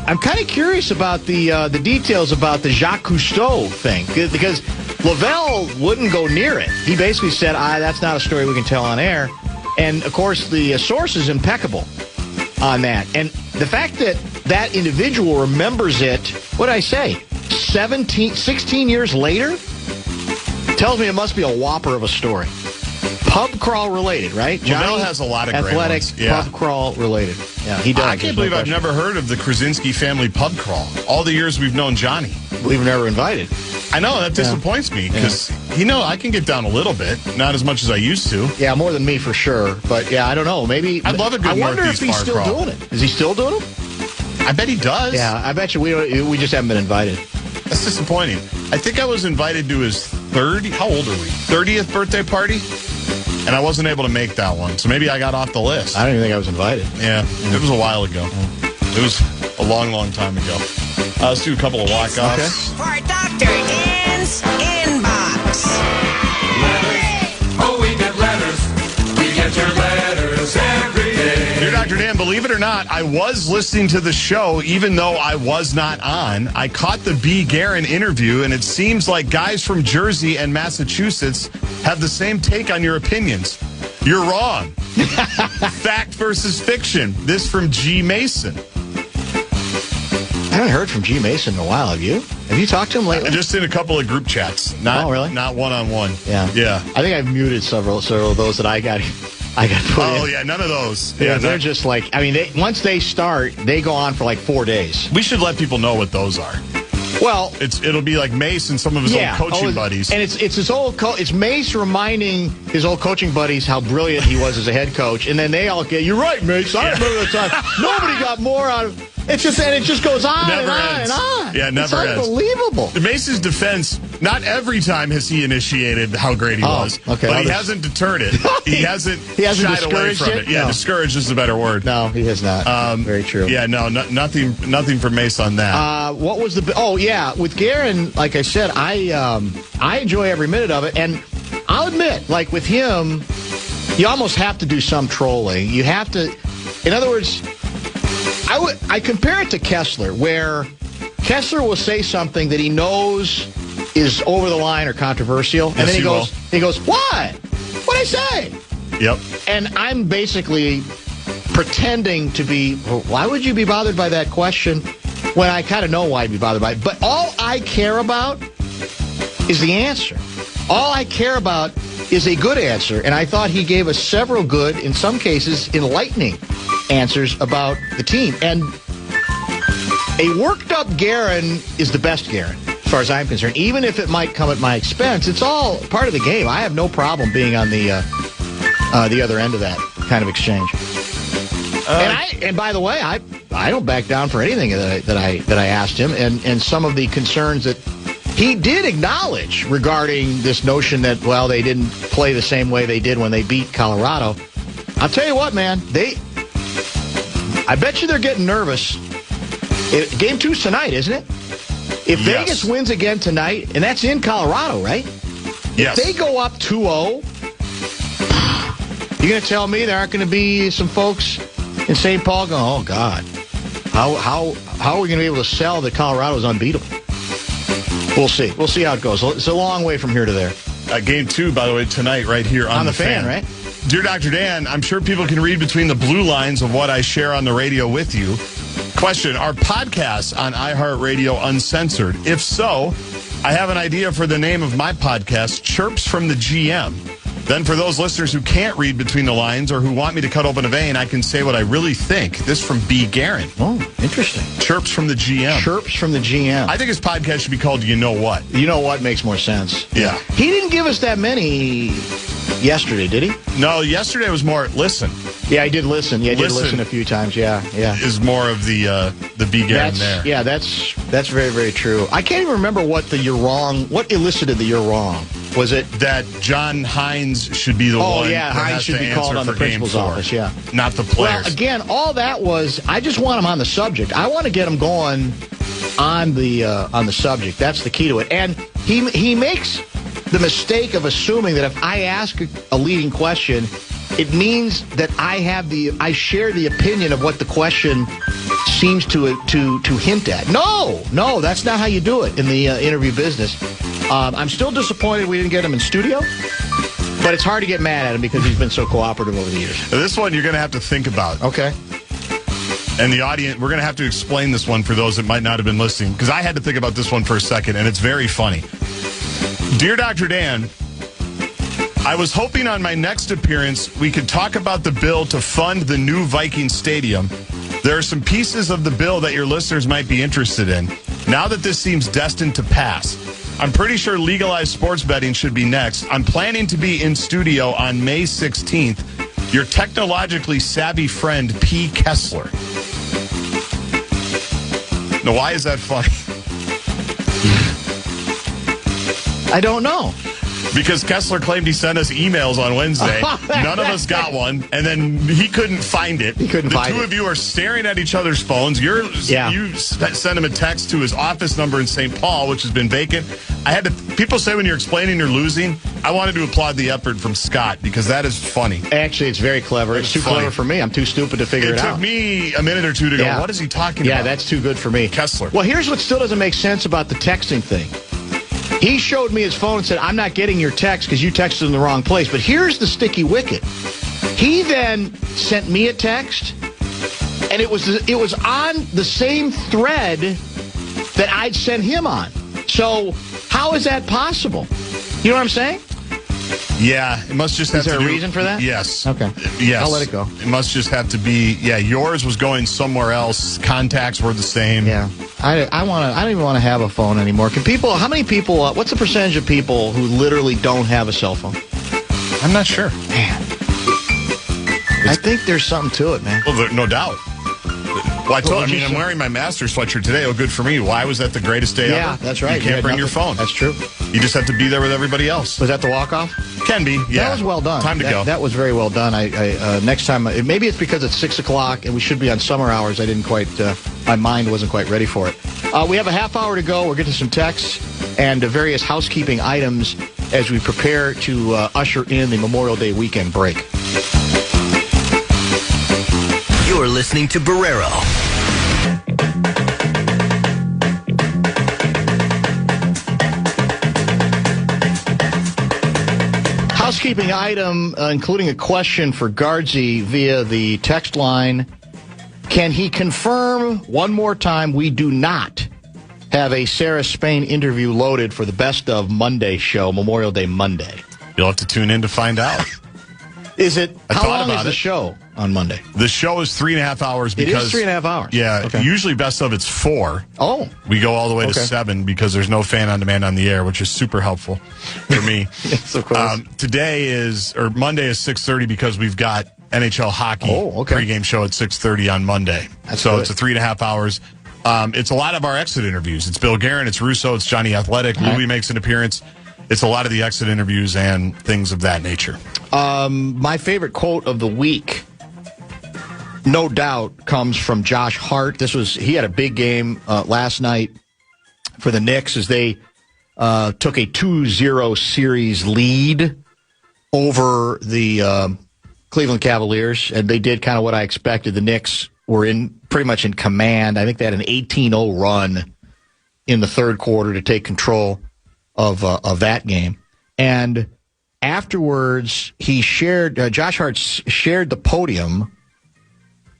I'm kind of curious about the details about the Jacques Cousteau thing, because Lavelle wouldn't go near it. He basically said, that's not a story we can tell on air. And, of course, the source is impeccable on that. And the fact that that individual remembers it, what did I say, 16 years later, tells me it must be a whopper of a story. Pub crawl related, right? Lavelle has a lot of great athletic ones. Yeah. pub crawl related. Yeah, he does. I can't believe I've never heard of the Krasinski family pub crawl. All the years we've known Johnny. We've never invited. I know, that disappoints me, because, I can get down a little bit. Not as much as I used to. Yeah, more than me for sure. But, yeah, I don't know. Maybe. I'd love a good I wonder if Northeast he's bar still crawl. doing it. Is he still doing it? I bet he does. Yeah, I bet you we just haven't been invited. That's disappointing. I think I was invited to his 30th birthday party, and I wasn't able to make that one. So maybe I got off the list. I don't even think I was invited. Yeah, it was a while ago. It was a long, long time ago. Let's do a couple of walk-offs. For Dr. Dan's Inbox. Letters. Oh, we get letters. We get your letters every day. believe it or not, I was listening to the show even though I was not on. I caught the B. Guerin interview, and it seems like guys from Jersey and Massachusetts have the same take on your opinions. You're wrong. Fact versus fiction. This from G. Mason. I haven't heard from G. Mason in a while. Have you? Have you talked to him lately? Just in a couple of group chats. Not, really? Not one-on-one. Yeah. I think I've muted several of those that I got put in. Oh, yeah, none of those. Yeah, they're just like, I mean, once they start, they go on for like 4 days. We should let people know what those are. Well, it'll be like Mace and some of his old coaching buddies. And it's his old it's Mace reminding his old coaching buddies how brilliant he was as a head coach, and then they all get, "You're right, Mace. I remember the time. Nobody got more out of it." It just goes on and on and on. Yeah, it never ends. It's unbelievable. Mace's defense, not every time has he initiated how great he was. Okay, but he hasn't deterred it. He hasn't shied away from it. Yeah, discouraged is a better word. No, he has not. Very true. Yeah, nothing for Mace on that. What was the? Oh yeah, with Guerin, like I said, I enjoy every minute of it, and I'll admit, like with him, you almost have to do some trolling. You have to, in other words, I compare it to Kessler, where Kessler will say something that he knows is over the line or controversial, and then he goes, "What? What'd I say?" Yep. And I'm basically pretending to be, why would you be bothered by that question when I kind of know why I'd be bothered by it? But all I care about is the answer. All I care about is a good answer, and I thought he gave us several good, in some cases, enlightening answers about the team. And a worked-up Guerin is the best Guerin, as far as I'm concerned. Even if it might come at my expense, it's all part of the game. I have no problem being on the other end of that kind of exchange. And by the way, I don't back down for anything that I asked him, and some of the concerns that he did acknowledge regarding this notion that, well, they didn't play the same way they did when they beat Colorado. I'll tell you what, man, I bet you they're getting nervous. Game 2's tonight, isn't it? If Vegas wins again tonight, and that's in Colorado, right? Yes. If they go up 2-0, you're going to tell me there aren't going to be some folks in St. Paul going, "Oh, God, how are we going to be able to sell that Colorado's unbeatable?" We'll see. We'll see how it goes. It's a long way from here to there. Game 2, by the way, tonight right here on the fan, right? Dear Dr. Dan, I'm sure people can read between the blue lines of what I share on the radio with you. Question, are podcasts on iHeartRadio uncensored? If so, I have an idea for the name of my podcast, Chirps from the GM. Then for those listeners who can't read between the lines or who want me to cut open a vein, I can say what I really think. This from B. Guerin. Oh, interesting. Chirps from the GM. Chirps from the GM. I think his podcast should be called You Know What. You Know What makes more sense. Yeah. He didn't give us that many yesterday, did he? No, yesterday was more Listen. Yeah, I did listen. Yeah, I did listen a few times. Yeah. Is more of the B. Guerin there. Yeah, that's very, very true. I can't even remember what elicited the "you're wrong." Was it that John Hines should be the one? Oh, yeah, Hines should be called on the principal's office, yeah. Not the players. Well, again, all that was, I just want him on the subject. I want to get him going on the subject. That's the key to it. And he makes the mistake of assuming that if I ask a leading question, it means that I share the opinion of what the question seems to hint at. No, that's not how you do it in the interview business. I'm still disappointed we didn't get him in studio, but it's hard to get mad at him because he's been so cooperative over the years. This one you're going to have to think about. Okay. And the audience, we're going to have to explain this one for those that might not have been listening, because I had to think about this one for a second, and it's very funny. Dear Dr. Dan, I was hoping on my next appearance we could talk about the bill to fund the new Viking Stadium. There are some pieces of the bill that your listeners might be interested in. Now that this seems destined to pass, I'm pretty sure legalized sports betting should be next. I'm planning to be in studio on May 16th. Your technologically savvy friend, P. Kessler. Now, why is that funny? I don't know. Because Kessler claimed he sent us emails on Wednesday. None of us got one, and then he couldn't find it. He couldn't find it. The two of you are staring at each other's phones. You sent him a text to his office number in St. Paul, which has been vacant. People say when you're explaining you're losing, I wanted to applaud the effort from Scott because that is funny. Actually, it's very clever. It's too clever for me. I'm too stupid to figure it out. It took me a minute or two to go, what is he talking about? Yeah, that's too good for me. Kessler. Well, here's what still doesn't make sense about the texting thing. He showed me his phone and said, I'm not getting your text because you texted in the wrong place. But here's the sticky wicket. He then sent me a text, and it was on the same thread that I'd sent him on. So how is that possible? You know what I'm saying? Yeah, it must just have to Is there a reason for that? Yes. Okay. Yes. I'll let it go. It must just have to be, yours was going somewhere else. Contacts were the same. Yeah. I don't even want to have a phone anymore. How many people, what's the percentage of people who literally don't have a cell phone? I'm not sure. Man. I think there's something to it, man. Well, no doubt. Well, I'm wearing my Masters sweatshirt today. Oh, good for me. Why was that the greatest day ever? Yeah, that's right. You can't bring your phone. That's true. You just have to be there with everybody else. Was that the walk-off? Can be, yeah. That was well done. Time to go. That was very well done. Next time, maybe it's because it's 6 o'clock and we should be on summer hours. I didn't quite, my mind wasn't quite ready for it. We have a half hour to go. We'll get to some texts and various housekeeping items as we prepare to usher in the Memorial Day weekend break. You're listening to Barrero. Housekeeping item, including a question for Guardsy via the text line. Can he confirm one more time we do not have a Sarah Spain interview loaded for the Best of Monday show, Memorial Day Monday? You'll have to tune in to find out. How long is the show on Monday? The show is 3.5 hours. Because, it is 3.5 hours? Yeah. Okay. Usually Best of it's 4. Oh. We go all the way to 7 because there's no fan on demand on the air, which is super helpful for me. Yes, of course. Monday is 6:30 because we've got NHL hockey pregame show at 6:30 on Monday. It's a 3.5 hours. It's a lot of our exit interviews. It's Bill Guerin, it's Russo, it's Johnny Athletic. Louis makes an appearance. It's a lot of the exit interviews and things of that nature. My favorite quote of the week, no doubt, comes from Josh Hart. He had a big game last night for the Knicks as they took a 2-0 series lead over the Cleveland Cavaliers, and they did kind of what I expected. The Knicks were pretty much in command. I think they had an 18-0 run in the third quarter to take control of that game. And afterwards, Josh Hart shared the podium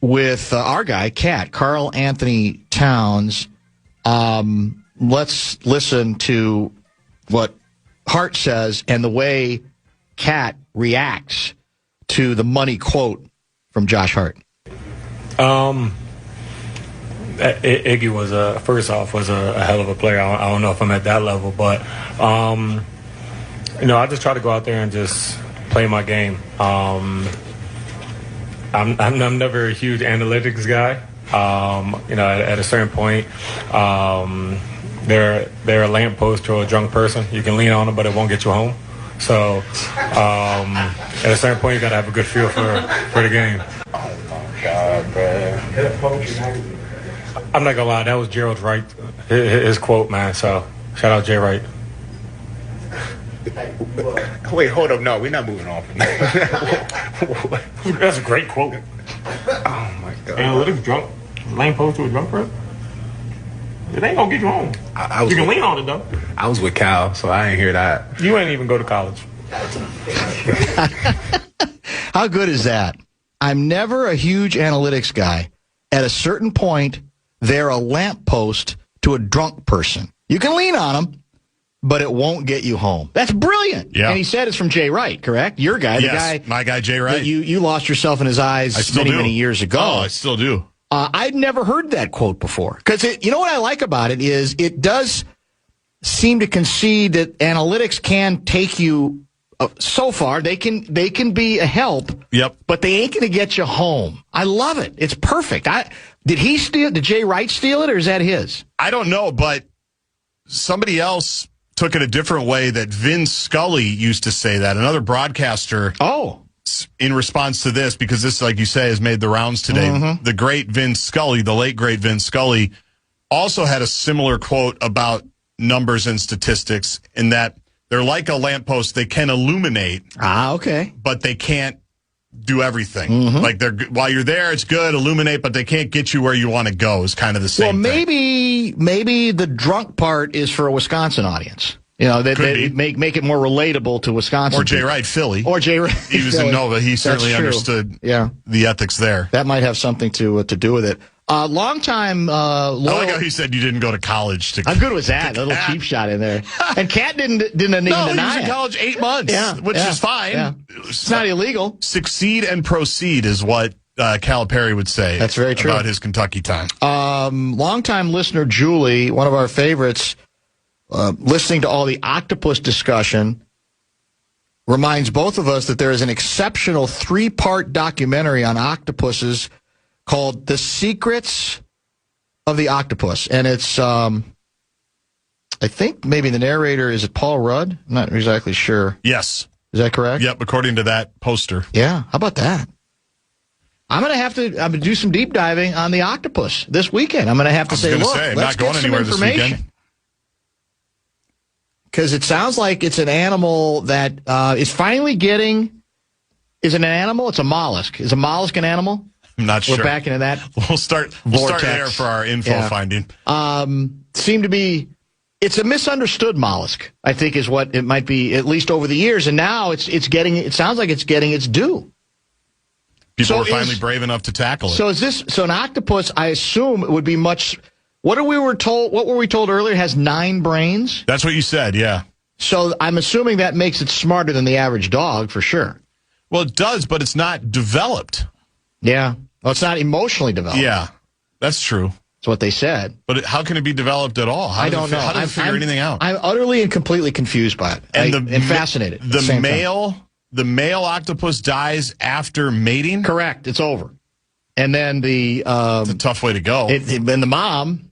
with our guy, Carl Anthony Towns. Let's listen to what Hart says and the way Cat reacts to the money quote from Josh Hart. Iggy was first off a hell of a player. I don't know if I'm at that level, but I just try to go out there and just play my game. I'm never a huge analytics guy. At a certain point, they're a lamppost to a drunk person. You can lean on them, but it won't get you home. So at a certain point, you got to have a good feel for the game. Oh my God, man! I'm not gonna lie, that was Gerald Wright, his quote, man. So shout out Jay Wright. Wait, hold up. No, we're not moving on from that. That's a great quote. Oh my God. Analytics drunk, lamppost to a drunk person. It ain't gonna get you home. You can lean on it though. I was with Cal, so I ain't hear that. You ain't even go to college. How good is that? I'm never a huge analytics guy. At a certain point, they're a lamppost to a drunk person. You can lean on them, but it won't get you home. That's brilliant. Yeah. And he said it's from Jay Wright, correct? Your guy, my guy, Jay Wright. You lost yourself in his eyes many years ago. Oh, I still do. I'd never heard that quote before. Because you know what I like about it is it does seem to concede that analytics can take you so far. They can be a help. Yep. But they ain't going to get you home. I love it. It's perfect. Did Jay Wright steal it, or is that his? I don't know, but somebody else took it a different way that Vin Scully used to say that. Another broadcaster. Oh. In response to this, because this, like you say, has made the rounds today, the great Vin Scully, the late great Vin Scully, also had a similar quote about numbers and statistics in that they're like a lamppost. They can illuminate. Okay. But they can't do everything. Like while you're there, it's good, illuminate, but they can't get you where you want to go is kind of the same thing. Maybe the drunk part is for a Wisconsin audience. You know, they make it more relatable to Wisconsin. Or Jay Wright, Philly. Or Jay Wright. He was in Nova. He certainly understood the ethics there. That might have something to do with it. Long-time loyal. I like how he said you didn't go to college. How good was that? A little cheap shot in there. And Cat didn't even deny it. He was in college 8 months, which is fine. Yeah. It's not illegal. Succeed and proceed is what Calipari would say. That's very true. About his Kentucky time. Long-time listener Julie, one of our favorites, listening to all the octopus discussion, reminds both of us that there is an exceptional 3-part documentary on octopuses called The Secrets of the Octopus. And it's, I think maybe the narrator, is it Paul Rudd? I'm not exactly sure. Yes. Is that correct? Yep, according to that poster. Yeah, how about that? I'm going to do some deep diving on the octopus this weekend. I'm going to have to say, look, I'm let's not going get some anywhere this information. weekend. Because it sounds like it's an animal that is finally getting... Is it an animal? It's a mollusk. Is a mollusk an animal? I'm not sure. We're back into that. We'll start there for our info finding. Seem to be... It's a misunderstood mollusk, I think, is what it might be, at least over the years. And now it's getting... It sounds like it's getting its due. People are finally brave enough to tackle it. So an octopus, I assume, it would be much... What were we told earlier? It has 9 brains? That's what you said, yeah. So I'm assuming that makes it smarter than the average dog, for sure. Well, it does, but it's not developed. Yeah. Well, it's not emotionally developed. Yeah, that's true. That's what they said. But how can it be developed at all? I don't know. How does it figure anything out? I'm utterly and completely confused by it. And fascinated. The male octopus dies after mating? Correct. It's over. And then it's a tough way to go. And the mom...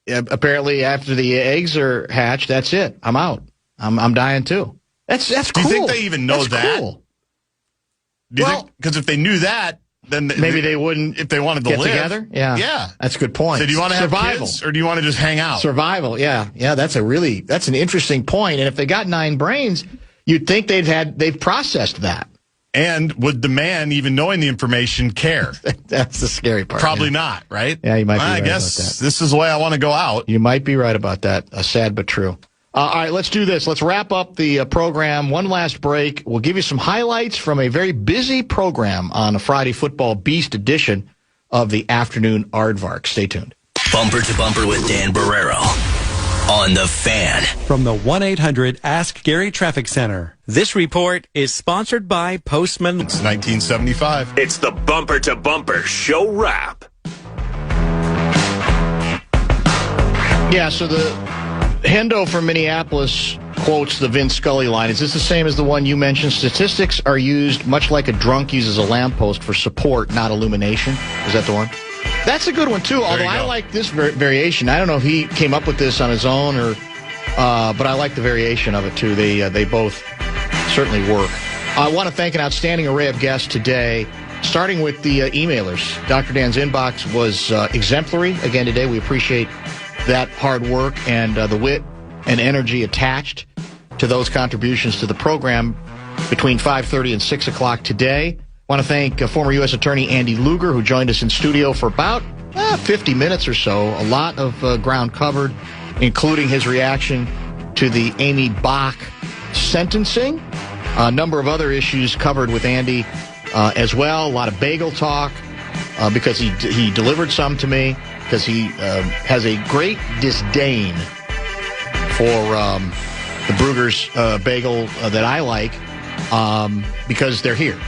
apparently, after the eggs are hatched, that's it. I'm out. I'm dying too. That's cool. Do you think they even know that? Cool. Because if they knew that, then maybe they wouldn't. If they wanted to get live together, yeah, that's a good point. So do you want to have kids, or do you want to just hang out? Survival, yeah. That's an interesting point. And if they got 9 brains, you'd think they've processed that. And would the man, even knowing the information, care? That's the scary part. Probably not, right? Yeah, you might be right about that. I guess this is the way I want to go out. You might be right about that. Sad but true. All right, let's do this. Let's wrap up the program. One last break. We'll give you some highlights from a very busy program on a Friday Football Beast edition of the Afternoon Aardvark. Stay tuned. Bumper to Bumper with Dan Barrero on the Fan. From the 1-800-ASK-GARY Traffic Center. This report is sponsored by Postman. It's 1975. It's the Bumper to Bumper Show Wrap. Yeah, so the Hendo from Minneapolis quotes the Vin Scully line. Is this the same as the one you mentioned? Statistics are used much like a drunk uses a lamppost for support, not illumination. Is that the one? That's a good one, too, although I like this variation. I don't know if he came up with this on his own, but I like the variation of it, too. They both certainly work. I want to thank an outstanding array of guests today, starting with the emailers. Dr. Dan's inbox was exemplary again today. We appreciate that hard work and the wit and energy attached to those contributions to the program between 5:30 and 6 o'clock today. I want to thank former U.S. Attorney Andy Luger, who joined us in studio for about 50 minutes or so. A lot of ground covered, including his reaction to the Amy Bach sentencing. A number of other issues covered with Andy as well. A lot of bagel talk because he delivered some to me, because he has a great disdain for the Brugger's bagel that I like because they're here.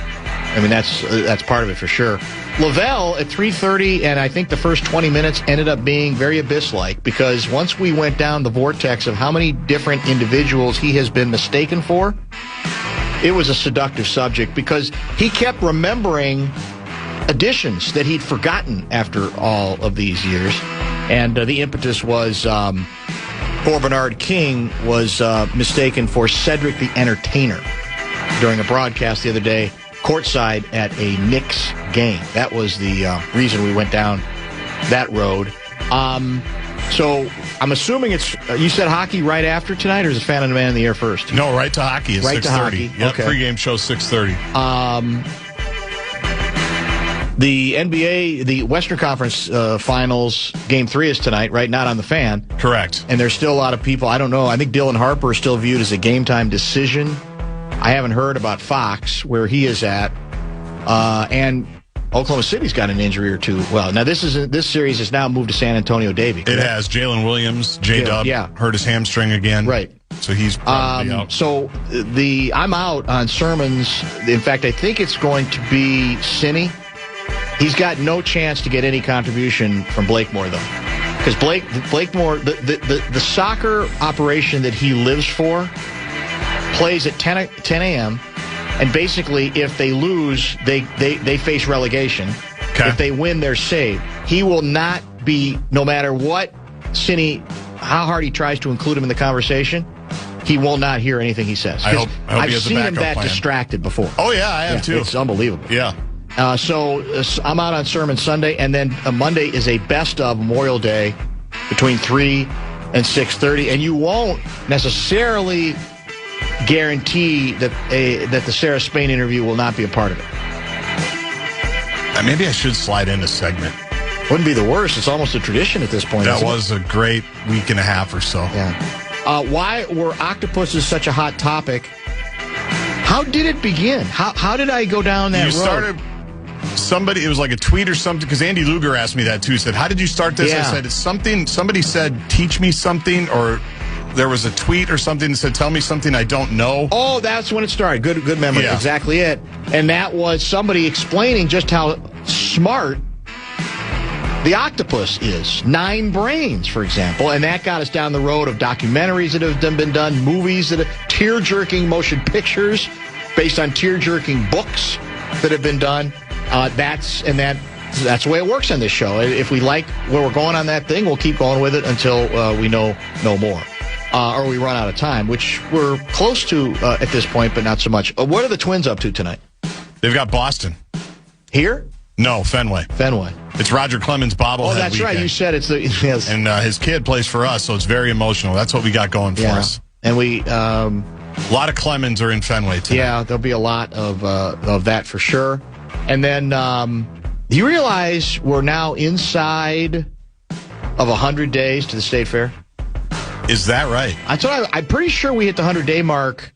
I mean, that's part of it for sure. Lavelle at 3:30, and I think the first 20 minutes ended up being very Abyss-like, because once we went down the vortex of how many different individuals he has been mistaken for, it was a seductive subject, because he kept remembering additions that he'd forgotten after all of these years. And the impetus was poor Bernard King was mistaken for Cedric the Entertainer during a broadcast the other day, courtside at a Knicks game. That was the reason we went down that road. So I'm assuming it's, you said hockey right after tonight, or is it Fan and Man in the Air first? No, right to hockey is 6:30. Right to hockey. Yep, Okay. pregame show 6:30. The NBA, the Western Conference Finals, Game 3 is tonight, right? Not on the Fan. Correct. And there's still a lot of people, I don't know, I think Dylan Harper is still viewed as a game-time decision. I haven't heard about Fox, where he is at. And Oklahoma City's got an injury or two. Well, now this series has now moved to San Antonio Davey. It has. Jalen Williams, J-Dub, hurt his hamstring again. Right. So he's probably out. So I'm out on sermons. In fact, I think it's going to be Cinny. He's got no chance to get any contribution from Blakemore, though. Because Blakemore, the soccer operation that he lives for plays at 10 a.m., and basically, if they lose, they face relegation. Okay. If they win, they're saved. He will not be, no matter what Cinny, how hard he tries to include him in the conversation, he will not hear anything he says. I hope I've he has seen a him backup that plan. distracted before. Oh, yeah, I have too. It's unbelievable. Yeah. So I'm out on Sermon Sunday, and then Monday is a best of Memorial Day between 3 and 6:30, and you won't necessarily guarantee that the Sarah Spain interview will not be a part of it. Maybe I should slide in a segment. Wouldn't be the worst. It's almost a tradition at this point. That was a great week and a half or so. Yeah. Why were octopuses such a hot topic? How did it begin? How did I go down that road? Started. Somebody, it was like a tweet or something, because Andy Luger asked me that too. He said, "How did you start this?" Yeah. I said, "It's something." Somebody said, "Teach me something," or there was a tweet or something that said, "Tell me something I don't know." Oh, that's when it started. Good memory. Yeah. Exactly it. And that was somebody explaining just how smart the octopus is. 9 brains, for example. And that got us down the road of documentaries that have been done, movies that have tear-jerking motion pictures based on tear-jerking books that have been done. That's the way it works on this show. If we like where we're going on that thing, we'll keep going with it until we know more. Or we run out of time, which we're close to at this point, but not so much. What are the Twins up to tonight? They've got Boston. Here? No, Fenway. It's Roger Clemens' bobblehead. Oh, that's weekend. right. You said it's the yes. And his kid plays for us, so it's very emotional. That's what we got going for us. And we a lot of Clemens are in Fenway tonight. Yeah, there'll be a lot of that for sure. And then do you realize we're now inside of 100 days to the State Fair? Is that right? I'm pretty sure we hit the 100-day mark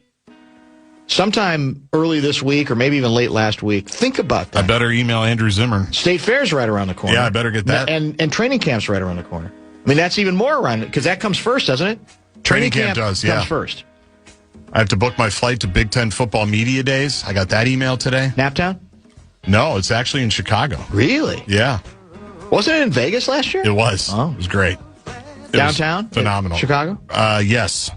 sometime early this week or maybe even late last week. Think about that. I better email Andrew Zimmer. State Fair's right around the corner. Yeah, I better get that. And training camp's right around the corner. I mean, that's even more around it because that comes first, doesn't it? Training camp does, yeah. Comes first. I have to book my flight to Big Ten Football Media Days. I got that email today. Naptown? No, it's actually in Chicago. Really? Yeah. Wasn't it in Vegas last year? It was. Oh. It was great. Downtown? Phenomenal. Chicago? Yes.